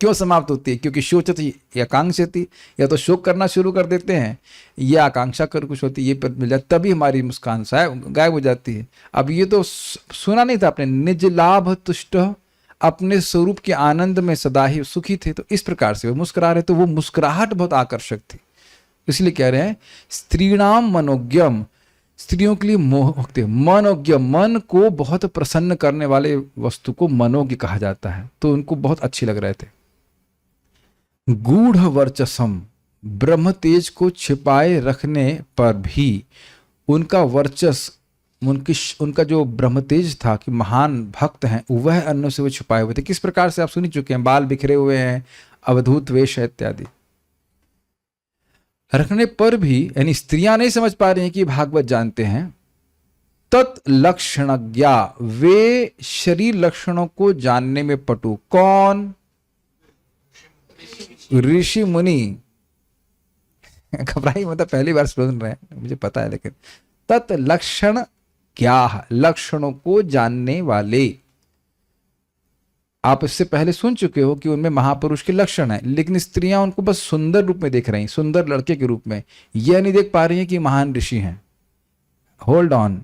क्यों समाप्त होती है? क्योंकि शोचती या आकांक्षती, या तो शोक करना शुरू कर देते हैं, या आकांक्षा कर कुछ होती है, ये पद मिल जाए तभी हमारी मुस्कान गायब हो जाती है। अब ये तो सुना नहीं था आपने, निज लाभ तुष्ट, अपने स्वरूप के आनंद में सदा ही सुखी थे, तो इस प्रकार से वो मुस्कुरा रहे। तो वो मुस्कुराहट बहुत आकर्षक थी, इसलिए कह रहे हैं स्त्रीणाम मनोज्ञम, स्त्रियों के लिए मोहक मनोज्ञ, मन को बहुत प्रसन्न करने वाले वस्तु को मनोज्ञ कहा जाता है। तो उनको बहुत अच्छी लग रहे थे। गूढ़ वर्चसम, ब्रह्म तेज को छिपाए रखने पर भी उनका वर्चस, उनका जो ब्रह्म तेज था कि महान भक्त हैं, वह अन्य से वो छुपाए हुए थे। किस प्रकार से आप सुन ही चुके हैं, बाल बिखरे हुए हैं, अवधूत वेश है इत्यादि। रखने पर भी, यानी स्त्रियां नहीं समझ पा रही हैं कि भागवत जानते हैं। तत्लक्षणज्ञा, वे शरीर लक्षणों को जानने में पटु। कौन? ऋषि मुनि। घबराई, मतलब पहली बार सुन रहे हैं, मुझे पता है, लेकिन तत्लक्षण क्या, लक्षणों को जानने वाले। आप इससे पहले सुन चुके हो कि उनमें महापुरुष के लक्षण हैं, लेकिन स्त्रियां उनको बस सुंदर रूप में देख रही हैं, सुंदर लड़के के रूप में। यह नहीं देख पा रही हैं कि महान ऋषि हैं। होल्ड ऑन,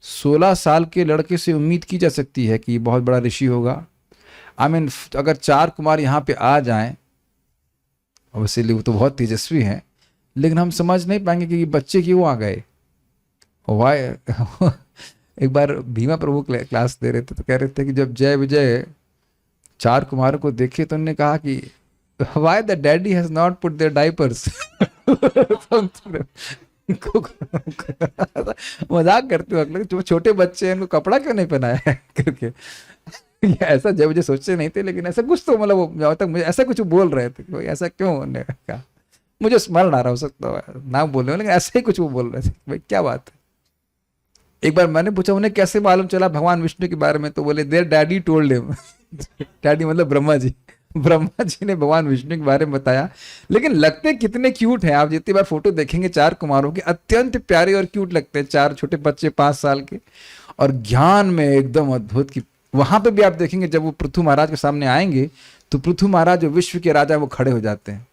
16 साल के लड़के से उम्मीद की जा सकती है कि बहुत बड़ा ऋषि होगा। आई मीन, अगर 4 कुमार यहाँ पे आ जाएं, वैसे वो तो बहुत तेजस्वी हैं, लेकिन हम समझ नहीं पाएंगे कि ये बच्चे क्यों आ गए। वाई एक बार भीमा प्रभु क्लास दे रहे थे, तो कह रहे थे कि जब जय विजय 4 कुमारों को देखे तो उन्होंने कहा कि why the daddy has not put their diapers. मजाक करते हो लोग, जो छोटे बच्चे हैं उनको कपड़ा क्यों नहीं पहनाया है करके। ऐसा जय विजय सोचते नहीं थे, लेकिन ऐसा कुछ तो, मतलब जब तक मुझे ऐसा कुछ बोल रहे थे, भाई ऐसा क्यों उन्होंने कहा, मुझे स्मरण आ रहा हो सकता है ना बोल रहे हो, लेकिन ऐसे ही कुछ वो बोल रहे थे। भाई क्या बात है। एक बार मैंने पूछा उन्हें कैसे मालूम चला भगवान विष्णु के बारे में, तो बोले their daddy told him. Daddy मतलब ब्रह्मा जी। ब्रह्मा जी ने भगवान विष्णु के बारे में बताया। लेकिन लगते कितने क्यूट हैं, आप जितनी बार फोटो देखेंगे 4 कुमारों के, अत्यंत प्यारे और क्यूट लगते हैं। 4 छोटे बच्चे 5 साल के, और ज्ञान में एकदम अद्भुत। की वहां पे भी आप देखेंगे जब वो पृथु महाराज के सामने आएंगे, तो पृथु महाराज जो विश्व के राजा, वो खड़े हो जाते हैं।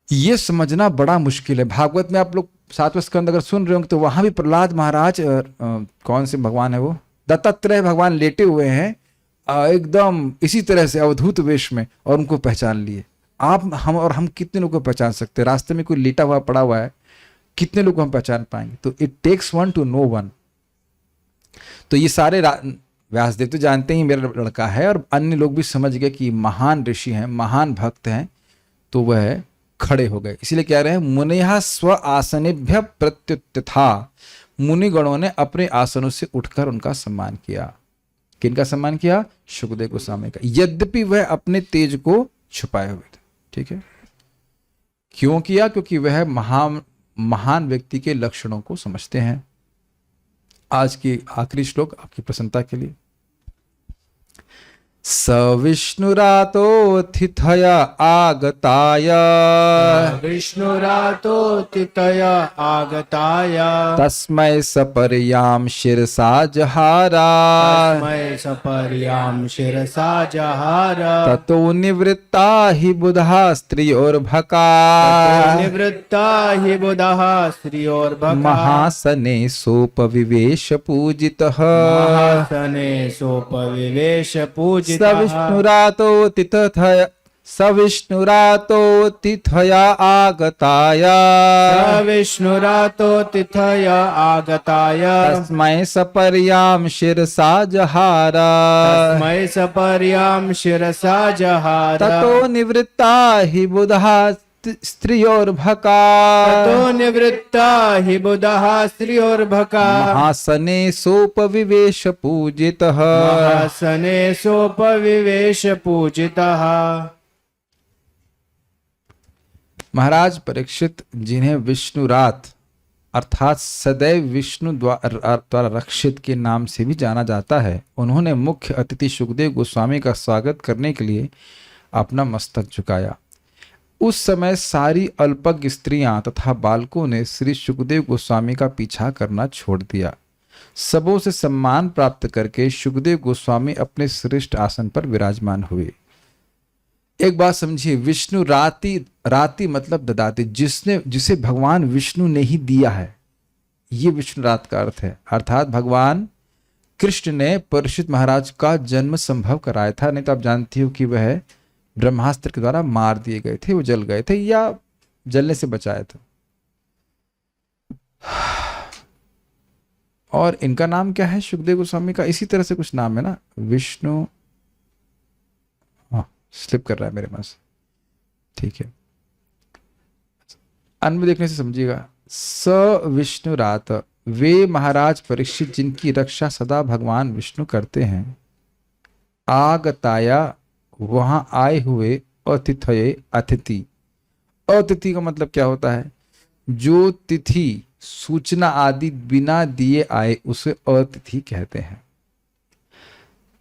ये समझना बड़ा मुश्किल है। भागवत में आप लोग 7वें स्कंद अगर सुन रहे होंगे, तो वहां भी प्रहलाद महाराज, कौन से भगवान है वो, दत्तात्रेय भगवान लेटे हुए हैं एकदम इसी तरह से अवधूत वेश में, और उनको पहचान लिए। आप हम कितने लोगों को पहचान सकते हैं? रास्ते में कोई लेटा हुआ पड़ा हुआ है, कितने लोग हम पहचान पाएंगे? तो it takes one to know one. तो ये सारे व्यासदेव तो जानते ही मेरा लड़का है, और अन्य लोग भी समझ गए कि महान ऋषि हैं, महान भक्त हैं, तो वह खड़े हो गए। इसीलिए कह रहे हैं मुनिहा स्व आसनेभ्य प्रत्युत्था, मुनिगणों ने अपने आसनों से उठकर उनका सम्मान किया। किनका सम्मान किया? शुकदेव गोस्वामी का, यद्यपि वह अपने तेज को छुपाए हुए थे। ठीक है, क्यों किया? क्योंकि वह महान व्यक्ति के लक्षणों को समझते हैं। आज की आखिरी श्लोक आपकी प्रसन्नता के लिए। सविष्णुरातोऽतिथया आगताय विष्णुरातोतितय आगताय तस्मै सपर्यां शिरसा जहारा तस्मै सपर्यां शिरसा जहार ततो निवृत्ता हि बुधा स्त्रियोर्भका निवृत्ता हि बुधः स्त्रियोर्भका महासने सोपविवेश पूजितः महासने सोपविवेश पूजितः सविष्णुरातोऽतिथया आगताय विष्णुरातोतिथय आगताय तस्मै सपर्यां शिरसा जहारा तस्मै सपर्यां शिरसा जहार ततो निवृत्ता हि बुधः स्त्रियोर्भका ततो निवृत्ता हि बुधः स्त्रियोर्भका महासने सोपविवेश पूजितः महासने सोपविवेश पूजितः। महाराज परीक्षित, जिन्हें विष्णुरात अर्थात सदैव विष्णु द्वारा रक्षित के नाम से भी जाना जाता है, उन्होंने मुख्य अतिथि सुखदेव गोस्वामी का स्वागत करने के लिए अपना मस्तक झुकाया। उस समय सारी अल्पज्ञ स्त्रियां तथा बालकों ने श्री सुखदेव गोस्वामी का पीछा करना छोड़ दिया। सबों से सम्मान प्राप्त करके सुखदेव गोस्वामी अपने श्रेष्ठ आसन पर विराजमान हुए। एक बात समझिए, विष्णु राति मतलब ददाती, जिसे भगवान विष्णु ने ही दिया है, ये विष्णु रात का अर्थ है। अर्थात भगवान कृष्ण ने परीक्षित महाराज का जन्म संभव कराया था, नहीं तो आप जानती हो कि वह ब्रह्मास्त्र के द्वारा मार दिए गए थे, वो जल गए थे या जलने से बचाया था। और इनका नाम क्या है? सुखदेव गोस्वामी का इसी तरह से कुछ नाम है ना, विष्णु, स्लिप कर रहा है मेरे पास, ठीक है, अन्य देखने से समझिएगा। स विष्णुरात, वे महाराज परीक्षित जिनकी रक्षा सदा भगवान विष्णु करते हैं। आगताया, वहां आए हुए। अतिथये, अतिथि। अतिथि का मतलब क्या होता है? जो तिथि सूचना आदि बिना दिए आए उसे अतिथि कहते हैं।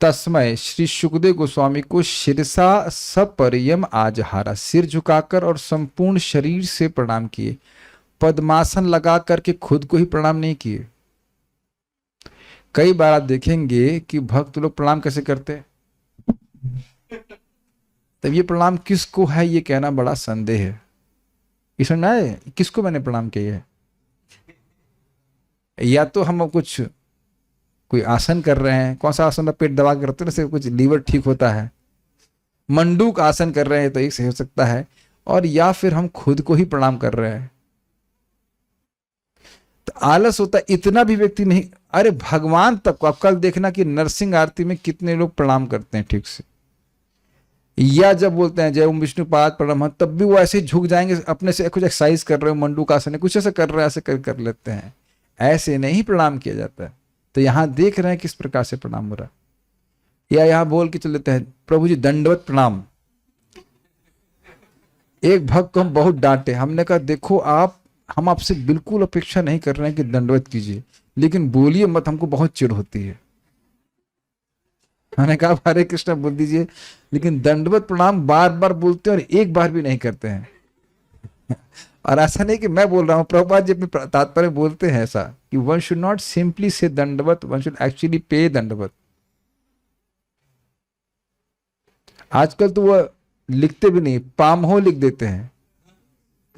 तस्मय, श्री सुखदेव गोस्वामी को शिरसा सपर्यम आजहारा, सिर झुकाकर और संपूर्ण शरीर से प्रणाम किए। पद्मासन लगा करके खुद को ही प्रणाम नहीं किए। कई बार आप देखेंगे कि भक्त लोग प्रणाम कैसे करते हैं, तब ये प्रणाम किसको है ये कहना बड़ा संदेह है। इसमें ना है किसको मैंने प्रणाम किया है, या तो हम कोई आसन कर रहे हैं, कौन सा आसन पेट दबा के करते हैं, जैसे कुछ लीवर ठीक होता है, मंडूक आसन कर रहे हैं तो एक सही हो सकता है, और या फिर हम खुद को ही प्रणाम कर रहे हैं। तो आलस होता है, इतना भी व्यक्ति नहीं। अरे भगवान तक को आप कल देखना कि नरसिंह आरती में कितने लोग प्रणाम करते हैं ठीक से, या जब बोलते हैं जय ओम विष्णुपाद प्रणाम, तब भी वो ऐसे झुक जाएंगे, अपने से कुछ एक्सरसाइज कर रहे हो, मंडूक आसन है, कुछ ऐसा कर रहे हैं, ऐसे कर लेते हैं। ऐसे नहीं प्रणाम किया जाता है। तो यहां देख रहे हैं किस प्रकार से प्रणाम हो रहा है। या यहां बोल के चल देते हैं प्रभु जी दंडवत प्रणाम। एक भक्त को हम बहुत डांटे, हमने कहा देखो हम आपसे बिल्कुल अपेक्षा नहीं कर रहे हैं कि दंडवत कीजिए, लेकिन बोलिए मत, हमको बहुत चिढ़ होती है। मैंने कहा हरे कृष्ण बोल दीजिए, लेकिन दंडवत प्रणाम बार बार बोलते हैं और एक बार भी नहीं करते हैं। और ऐसा नहीं कि मैं बोल रहा हूं, प्रभुपाद जी अपने तात्पर्य बोलते हैं ऐसा कि वन शुड नॉट सिंपली से दंडवत, वन शुड एक्चुअली पे दंडवत। आजकल तो वो लिखते भी नहीं, पामहो लिख देते हैं,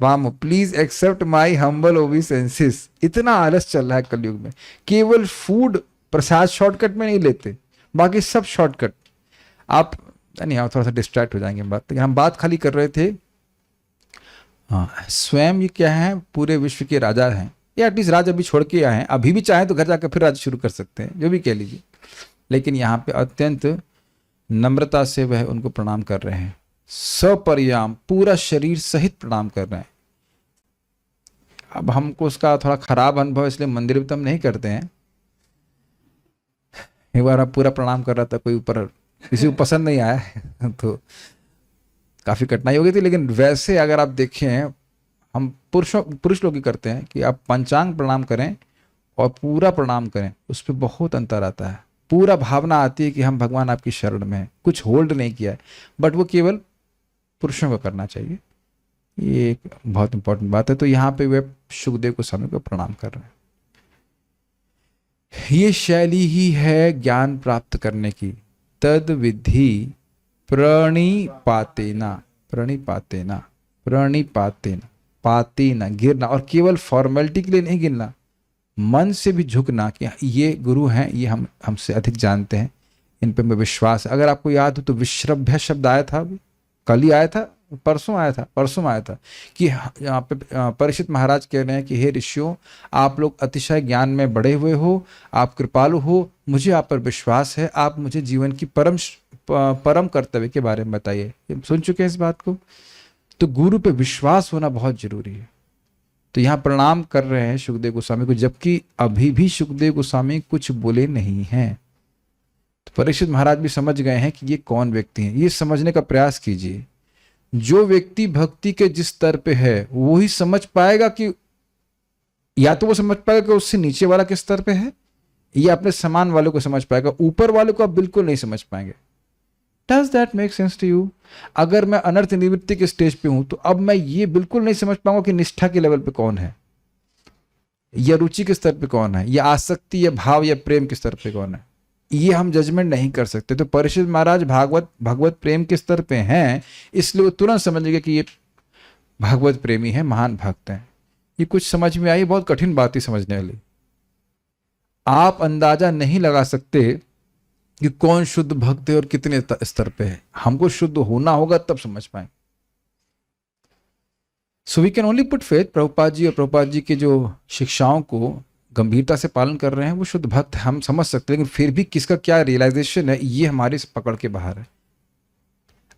पामहो, please accept my humble obeisances. इतना आलस चल रहा है कलयुग में। केवल फूड प्रसाद शॉर्टकट में नहीं लेते, बाकी सब शॉर्टकट। आप नहीं, आप थोड़ा सा डिस्ट्रैक्ट हो जाएंगे बात, लेकिन हम बात खाली कर रहे थे। हाँ, स्वयं ये क्या है, पूरे विश्व के राजा हैं, या एटलीस्ट राज अभी छोड़ के आए हैं, अभी भी चाहें तो घर जाकर फिर राज शुरू कर सकते हैं, जो भी कह लीजिए। लेकिन यहाँ पे अत्यंत नम्रता से वह उनको प्रणाम कर रहे हैं, सपर्याम, पूरा शरीर सहित प्रणाम कर रहे हैं। अब हमको उसका थोड़ा खराब अनुभव, इसलिए मंदिर में तो हम नहीं करते हैं। एक बार आप पूरा प्रणाम कर रहा था, कोई ऊपर किसी को पसंद नहीं आया तो काफ़ी कठिनाई हो गई थी। लेकिन वैसे अगर आप देखें, हम पुरुष लोग ही करते हैं कि आप पंचांग प्रणाम करें और पूरा प्रणाम करें, उस पर बहुत अंतर आता है। पूरा भावना आती है कि हम भगवान आपकी शरण में हैं, कुछ होल्ड नहीं किया है, बट वो केवल पुरुषों को करना चाहिए। ये एक बहुत इंपॉर्टेंट बात है। तो यहाँ पे वे सुखदेव गोस्वामी को प्रणाम कर रहे हैं। ये शैली ही है ज्ञान प्राप्त करने की। तद विधि प्रणिपातेना, प्रणिपातेना, प्रणिपातेना, पातेना, गिरना, और केवल फॉर्मेलिटी के लिए नहीं गिरना, मन से भी झुकना कि ये गुरु हैं, ये हमसे अधिक जानते हैं, इन पे मैं विश्वास है। अगर आपको याद हो तो विश्रभ्य शब्द आया था, अभी कल ही आया था, परसों आया था कि यहाँ पे परीक्षित महाराज कह रहे हैं कि हे ऋषियों, आप लोग अतिशय ज्ञान में बढ़े हुए हो, आप कृपालु हो, मुझे आप पर विश्वास है, आप मुझे जीवन की परम कर्तव्य के बारे में बताइए। सुन चुके हैं इस बात को। तो गुरु पे विश्वास होना बहुत जरूरी है। तो यहाँ प्रणाम कर रहे हैं सुखदेव गोस्वामी को, जबकि अभी भी सुखदेव गोस्वामी कुछ बोले नहीं हैं। तो परीक्षित महाराज भी समझ गए हैं कि ये कौन व्यक्ति हैं। ये समझने का प्रयास कीजिए, जो व्यक्ति भक्ति के जिस स्तर पे है वो ही समझ पाएगा कि, या तो वो समझ पाएगा कि उससे नीचे वाला किस स्तर पे है, या अपने समान वालों को समझ पाएगा, ऊपर वालों को आप बिल्कुल नहीं समझ पाएंगे। Does that make sense to you? अगर मैं अनर्थ निवृत्ति के स्टेज पे हूं तो अब मैं ये बिल्कुल नहीं समझ पाऊंगा कि निष्ठा के लेवल पे कौन है, या रुचि के स्तर पे कौन है, या आसक्ति या भाव या प्रेम के स्तर पे कौन है। ये हम जजमेंट नहीं कर सकते। तो परीक्षित महाराज भगवत प्रेम के स्तर पे हैं, इसलिए वो तुरंत समझ गए कि ये भागवत प्रेमी है, महान भक्त हैं। ये कुछ समझ में आई, बहुत कठिन बात ही समझने वाली। आप अंदाजा नहीं लगा सकते कि कौन शुद्ध भक्त है और कितने स्तर पे है। हमको शुद्ध होना होगा तब समझ पाए। So we can only put faith. Prabhupada ji और प्रभुपाद जी के जो शिक्षाओं को गंभीरता से पालन कर रहे हैं वो शुद्ध भक्त हम समझ सकते हैं, लेकिन फिर भी किसका क्या रियलाइजेशन है ये हमारे पकड़ के बाहर है।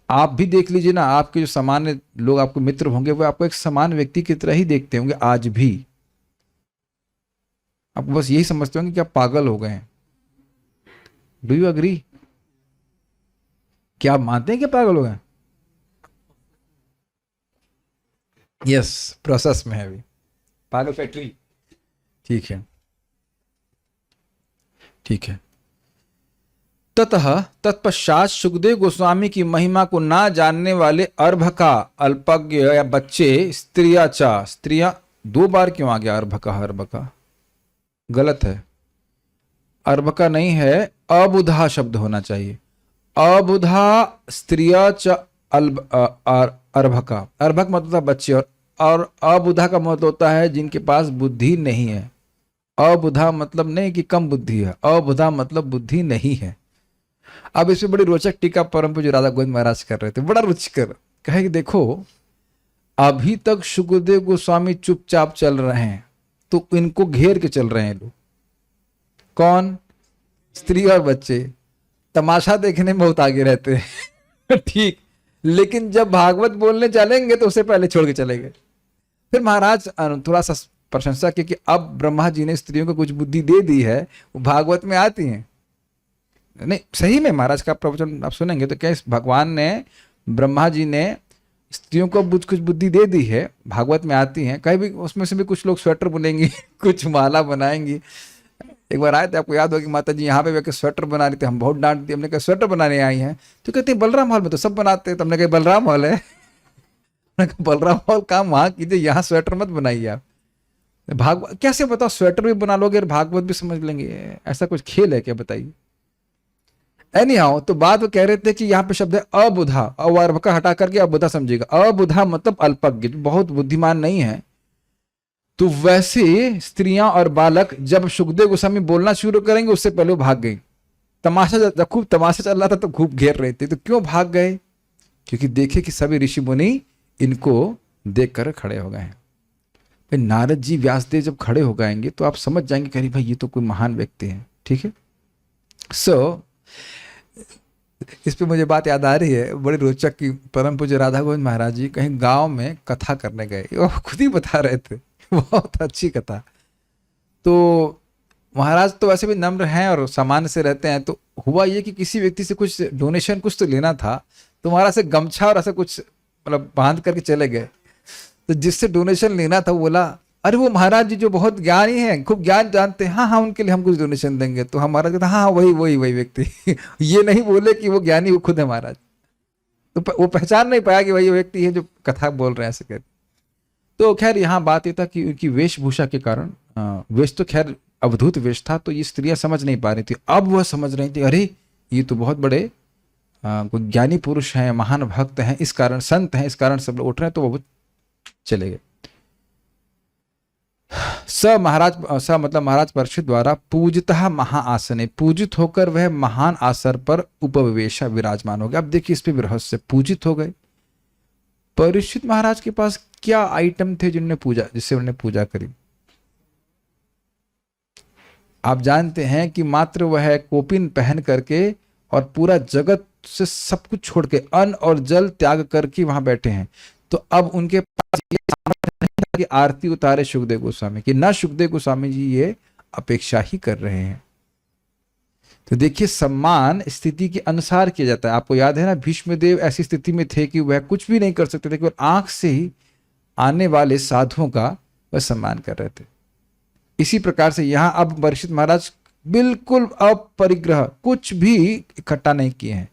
आप भी देख लीजिए ना, आपके जो सामान्य लोग आपको मित्र होंगे वो आपको एक समान व्यक्ति की तरह ही देखते होंगे। आज भी आप बस यही समझते होंगे कि आप पागल हो गए हैं। Do you agree? क्या आप मानते हैं कि पागल हो गए? यस, प्रोसेस में है अभी, पागल फैक्ट्री। ठीक है, ठीक है। ततः तत्पश्चात सुखदेव गोस्वामी की महिमा को ना जानने वाले अर्भका, अल्पज्ञ या बच्चे, स्त्रियां 2 बार क्यों आ गया अर्भका? गलत है, अर्भका नहीं है, अबुधा शब्द होना चाहिए। अबुधा स्त्रिया च अर्भका। अर्भक मतलब होता है बच्चे, और अबुधा का मतलब होता है जिनके पास बुद्धि नहीं है। अबुधा मतलब नहीं कि कम बुद्धि है, अबुधा मतलब बुद्धि नहीं है। अब इसमें बड़ी रोचक टीका परम पूज्य राधा गोविंद महाराज कर रहे थे, बड़ा रुचिकर। कहे कि देखो, अभी तक सुखदेव गोस्वामी चुपचाप चल रहे हैं, तो इनको घेर के चल रहे हैं लोग। कौन? स्त्री और बच्चे तमाशा देखने में बहुत आगे रहते हैं ठीक, लेकिन जब भागवत बोलने चलेंगे तो उससे पहले छोड़ के चलेंगे। फिर महाराज थोड़ा सा प्रशंसा की कि अब ब्रह्मा जी ने स्त्रियों को कुछ बुद्धि दे दी है, वो भागवत में आती हैं। नहीं, सही में महाराज का प्रवचन आप सुनेंगे तो क्या भगवान ने, ब्रह्मा जी ने स्त्रियों को कुछ बुद्धि दे दी है, भागवत में आती हैं। कहीं भी उसमें से भी कुछ लोग स्वेटर बुनेंगी कुछ माला बनाएंगी। एक बार आए थे, आपको याद होगी, माता जी यहाँ पे बैठ स्वेटर बना रही थी, हम बहुत डांट दिए। हमने कहा स्वेटर बनाने आई हैं, तो कहते हैं बलराम हॉल में तो सब बनाते हैं। तो हमने कहा बलराम हॉल है बलराम हॉल काम वहां कीजिए, यहाँ स्वेटर मत बनाइए आप। भागवत कैसे बताओ, स्वेटर भी बना लोगे और भागवत भी समझ लेंगे? ऐसा कुछ खेल है क्या, बताइए। एनी हाउ, तो बात वो कह रहे थे कि यहाँ पे शब्द है अबुधा, अवर्भका हटा करके अबुधा समझिएगा। अबुधा मतलब अल्पज्ञ, बहुत बुद्धिमान नहीं है। तो वैसे स्त्रियां और बालक जब सुखदेव गोस्वामी बोलना शुरू करेंगे उससे पहले वो भाग गई। तमाशा, जब खूब तमाशा चल रहा था तो खूब घेर रहे थे। तो क्यों भाग गए? क्योंकि देखे कि सभी ऋषि मुनि इनको देखकर खड़े हो गए हैं। भाई नारद जी, व्यासदेव जब खड़े हो जाएंगे तो आप समझ जाएंगे कि भाई ये तो कोई महान व्यक्ति है। ठीक है। सो इस पे मुझे बात याद आ रही है, बड़ी रोचक की। परम पूज्य राधा गोविंद महाराज जी कहीं गांव में कथा करने गए, वो खुद ही बता रहे थे, बहुत अच्छी कथा। तो महाराज तो वैसे भी नम्र हैं और सामान्य से रहते हैं। तो हुआ ये कि किसी व्यक्ति से कुछ डोनेशन कुछ तो लेना था, तो महाराज से गमछा और ऐसा कुछ मतलब बांध करके चले गए। तो जिससे डोनेशन लेना था वो बोला, अरे वो महाराज जी जो बहुत ज्ञानी हैं, खूब ज्ञान जानते हैं, हाँ हाँ उनके लिए हम कुछ डोनेशन देंगे। तो हम महाराज कहते हाँ हाँ वही वही वही व्यक्ति ये नहीं बोले कि वो ज्ञानी वो खुद है महाराज। तो वो पहचान नहीं पाया कि वही व्यक्ति है जो कथा बोल रहे हैं ऐसे कर। तो खैर यहाँ बात ये था कि उनकी वेशभूषा के कारण, वेश तो खैर अवधूत वेश था, तो ये स्त्रियां समझ नहीं पा रही थी। अब वह समझ रही थी, अरे ये तो बहुत बड़े कोई ज्ञानी पुरुष हैं, महान भक्त हैं, इस कारण संत हैं, इस कारण सब लोग उठ रहे हैं। तो वो चले गए। स मतलब महाराज परीक्षित द्वारा पूजितः महाआसने, पूजित होकर वह महान आसन पर उपविवेशा विराजमान हो गया। अब देखिए इस पे रहस्य, पूजित हो गए। परीक्षित महाराज के पास क्या आइटम थे जिससे उन्होंने पूजा करी? आप जानते हैं कि मात्र वह कोपिन पहन करके और पूरा जगत से सब कुछ छोड़ के अन्न और जल त्याग करके वहां बैठे हैं। तो अब उनके पास ये सामर्थ्य नहीं था कि आरती उतारे सुखदेव गोस्वामी की, ना सुखदेव गोस्वामी जी ये अपेक्षा ही कर रहे हैं। तो देखिए सम्मान स्थिति के अनुसार किया जाता है। आपको याद है ना, भीष्मदेव ऐसी स्थिति में थे कि वह कुछ भी नहीं कर सकते थे, केवल आंख से ही आने वाले साधुओं का वह सम्मान कर रहे थे। इसी प्रकार से यहां अब परीक्षित महाराज बिल्कुल अपरिग्रह, कुछ भी इकट्ठा नहीं किए हैं।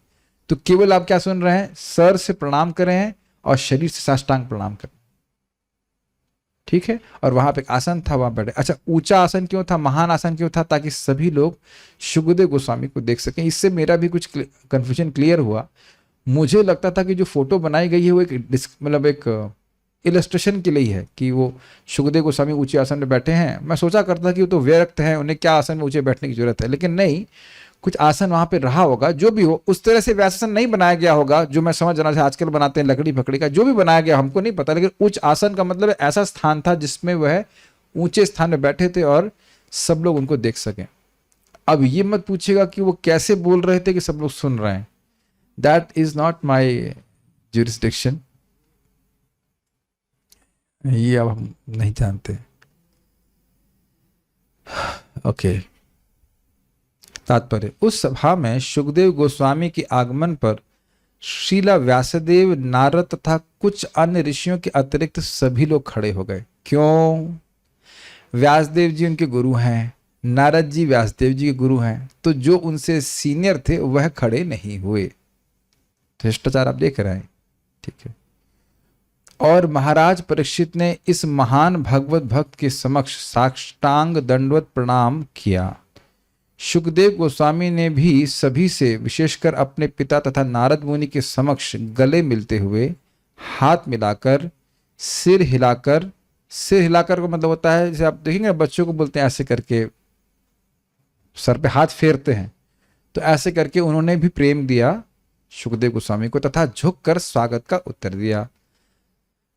तो केवल आप क्या सुन रहे हैं, सर से प्रणाम कर रहे हैं और शरीर से साष्टांग प्रणाम कर, ठीक है। और वहां पे एक आसन था, वहां बैठे। अच्छा, ऊंचा आसन क्यों था, महान आसन क्यों था? ताकि सभी लोग सुखदेव गोस्वामी को देख सकें। इससे मेरा भी कुछ कंफ्यूजन क्लियर हुआ। मुझे लगता था कि जो फोटो बनाई गई है वो एक मतलब एक इलस्ट्रेशन के लिए है कि वो सुखदेव गोस्वामी ऊंचे आसन में बैठे हैं। मैं सोचा करता था कि वो तो व्यक्त हैं, उन्हें क्या आसन में ऊंचे बैठने की जरूरत है, लेकिन नहीं, कुछ आसन वहां पे रहा होगा। जो भी हो, उस तरह से व्यासन नहीं बनाया गया होगा जो मैं समझ रहा था आजकल बनाते हैं लकड़ी फकड़ी का। जो भी बनाया गया हमको नहीं पता, लेकिन उच्च आसन का मतलब ऐसा स्थान था जिसमें वह ऊंचे स्थान में बैठे थे और सब लोग उनको देख सकें। अब ये मत पूछेगा कि वो कैसे बोल रहे थे कि सब लोग सुन रहे हैं। That is not my jurisdiction, ये अब हम नहीं जानते। ओके, तात्पर्य, उस सभा में सुखदेव गोस्वामी के आगमन पर श्रीला व्यासदेव, नारद तथा कुछ अन्य ऋषियों के अतिरिक्त सभी लोग खड़े हो गए। क्यों? व्यासदेव जी उनके गुरु हैं, नारद जी व्यासदेव जी के गुरु हैं, तो जो उनसे सीनियर थे वह खड़े नहीं हुए। भ्रष्टाचार आप देख रहे हैं, ठीक है। और महाराज परीक्षित ने इस महान भगवत भक्त के समक्ष साष्टांग दंडवत प्रणाम किया। सुखदेव गोस्वामी ने भी सभी से, विशेषकर अपने पिता तथा नारद मुनि के समक्ष गले मिलते हुए हाथ मिलाकर, सिर हिलाकर को मतलब होता है, जैसे आप देखेंगे बच्चों को बोलते हैं ऐसे करके सर पे हाथ फेरते हैं, तो ऐसे करके उन्होंने भी प्रेम दिया सुखदेव गोस्वामी को तथा झुककर स्वागत का उत्तर दिया।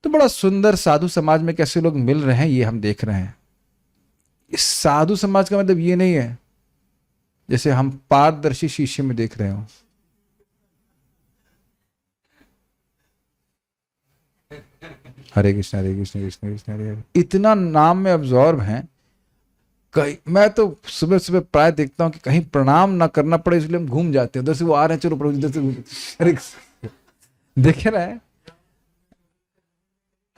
तो बड़ा सुंदर साधु समाज में कैसे लोग मिल रहे हैं ये हम देख रहे हैं। इस साधु समाज का मतलब ये नहीं है जैसे हम पारदर्शी शीशे में देख रहे हो। हरे कृष्ण हरे कृष्ण कृष्ण कृष्ण हरे हरे, इतना नाम में अब्जॉर्व हैं। कहीं मैं तो सुबह सुबह प्राय देखता हूं कि कहीं प्रणाम ना करना पड़े, इसलिए हम घूम जाते हैं। उधर से वो आ रहे हैं, चलो प्रभु इधर से, अरे देखे ना है?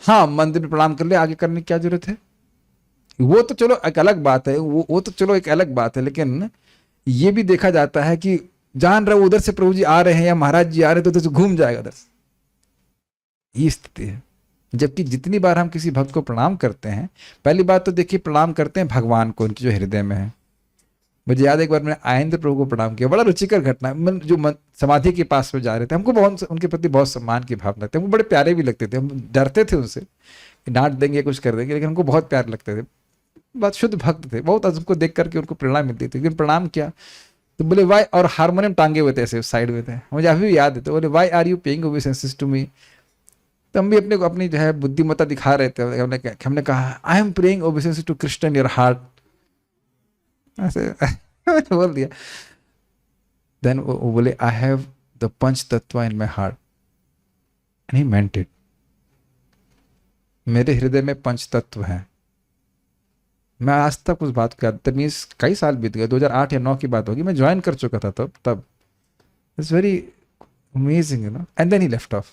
हाँ, मंदिर में प्रणाम कर ले, आगे करने की क्या जरूरत है? वो तो चलो एक अलग बात है, वो तो चलो एक अलग बात है, लेकिन ये भी देखा जाता है कि जान रहे उधर से प्रभु जी आ रहे हैं या महाराज जी आ रहे हैं तो घूम जाएगा उधर से। ये स्थिति है। जबकि जितनी बार हम किसी भक्त को प्रणाम करते हैं, पहली बात तो देखिए प्रणाम करते हैं भगवान को, उनके जो हृदय में है। मुझे याद है एक बार मैंने आयेंद्र प्रभु को प्रणाम किया, बड़ा रुचिकर घटना। जो समाधि के पास में जा रहे थे, हमको बहुत उनके प्रति बहुत सम्मान की भावना लगती है, हमको बड़े प्यारे भी लगते थे। हम डरते थे उनसे, डांट देंगे कुछ कर देंगे, लेकिन हमको बहुत प्यारे लगते थे। बहुत शुद्ध भक्त थे, बहुत उनको देख करके उनको प्रेरणा मिलती थी। लेकिन प्रणाम किया तो बोले वाई, और हारमोनियम टांगे हुए थे ऐसे साइड में थे, मुझे अभी भी याद है। तो बोले why are you paying obeisance to me? तो हम भी अपनी जो है बुद्धिमत्ता दिखा रहे थे। हमने कहा I am praying obeisance to Krishna in your heart, ऐसे बोल दिया। देन वो बोले I have the panch tattva in my heart and he meant it. मेरे हृदय में पंच तत्व है। मैं आज तक उस बात का, मीन्स कई साल बीत गए, 2008 या 9 की बात होगी, मैं ज्वाइन कर चुका था तब। It's very amazing, you know. And then he left off.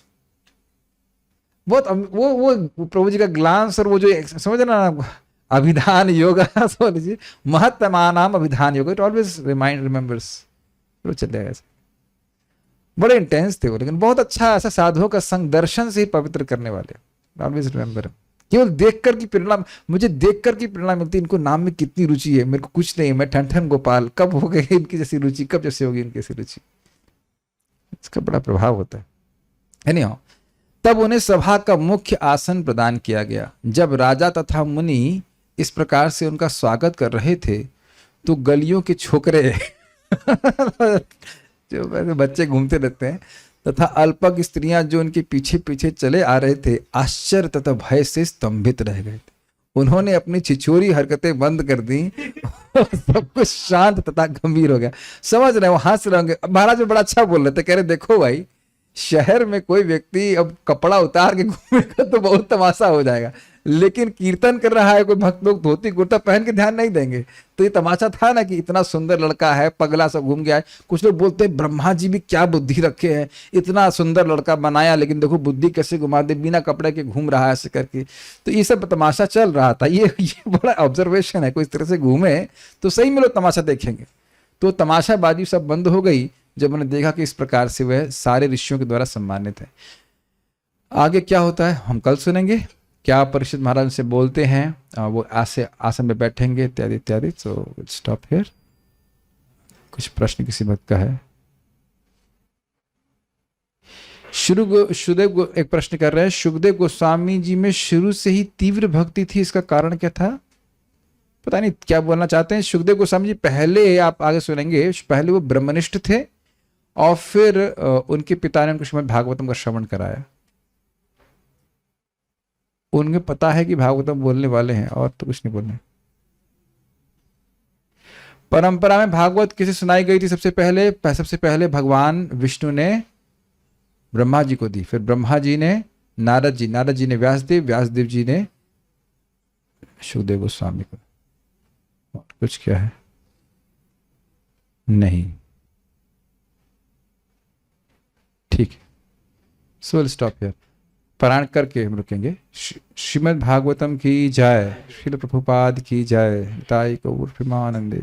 बहुत वो प्रभु जी का ग्लांस और वो जो समझ रहे ना अभिधान योगा समझ लीजिए, महत्तमानाम अभिधान योगा, इट ऑलवेज रिमेंबर्स, वो चल जाएगा ऐसे। बड़े इंटेंस थे वो, लेकिन बहुत अच्छा ऐसा साधुओं का संग दर्शन से ही पवित्र करने वाले, ऑलवेज रिमेंबर। केवल देखकर की प्रेरणा, मुझे देखकर की प्रेरणा मिलती है, इनको नाम में कितनी रुचि है, मेरे को कुछ नहीं, मैं ठन ठन गोपाल, कब हो गई इनकी जैसी रुचि, कब जैसे होगी इनकी जैसी रुचि, इसका बड़ा प्रभाव होता है। एनीहाउ, तब उन्हें सभा का मुख्य आसन प्रदान किया गया। जब राजा तथा मुनि इस प्रकार से उनका स्वागत कर रहे थे तो गलियों के छोकरे जो बच्चे घूमते रहते हैं तथा अल्पज्ञ स्त्रियां जो उनके पीछे पीछे चले आ रहे थे, आश्चर्य तथा भय से स्तंभित रह गए थे। उन्होंने अपनी छिछोरी हरकतें बंद कर दी और सब कुछ शांत तथा गंभीर हो गया। समझ रहे हो, हंस रहे होंगे। महाराज बड़ा अच्छा बोल रहे थे, कह रहे देखो भाई, शहर में कोई व्यक्ति अब कपड़ा उतार के घूमेगा तो बहुत तमाशा हो जाएगा, लेकिन कीर्तन कर रहा है कोई भक्त लोग धोती कुर्ता पहन के ध्यान नहीं देंगे, तो ये तमाशा था ना कि इतना सुंदर लड़का है, पगला सब घूम गया है। कुछ लोग बोलते हैं ब्रह्मा जी भी क्या बुद्धि रखे हैं, इतना सुंदर लड़का बनाया लेकिन देखो बुद्धि कैसे घुमा दे, बिना कपड़े के घूम रहा है ऐसे करके। तो ये सब तमाशा चल रहा था। ये बड़ा ऑब्जर्वेशन है, कोई इस तरह से घूमे तो सही में लोग तमाशा देखेंगे। तो तमाशाबाजी सब बंद हो गई जब उन्होंने देखा कि इस प्रकार से वह सारे ऋषियों के द्वारा सम्मानित है। आगे क्या होता है हम कल सुनेंगे, क्या परीक्षित महाराज से बोलते हैं, वो आसन में बैठेंगे इत्यादि इत्यादि। So stop here. कुछ प्रश्न किसी भक्त का है? शुदेव एक प्रश्न कर रहे हैं, सुखदेव गोस्वामी जी में शुरू से ही तीव्र भक्ति थी, इसका कारण क्या था? पता नहीं क्या बोलना चाहते हैं। सुखदेव गोस्वामी जी पहले, आप आगे सुनेंगे, पहले वो ब्रह्मनिष्ठ थे और फिर उनके पिता ने उनको श्रीमद् भागवतम का श्रवण कराया। उन्हें पता है कि भागवतम बोलने वाले हैं और तो कुछ नहीं बोलने। परंपरा में भागवत किसे सुनाई गई थी सबसे पहले भगवान विष्णु ने ब्रह्मा जी को दी, फिर ब्रह्मा जी ने नारद जी ने व्यासदेव जी ने सुखदेव गोस्वामी को। और कुछ क्या है? नहीं, ठीक है। So will stop here. पारायण करके हम रुकेंगे। श्रीमद् भागवतम की जय, श्रील प्रभुपाद की जय, ताई गौर प्रेमानंदे।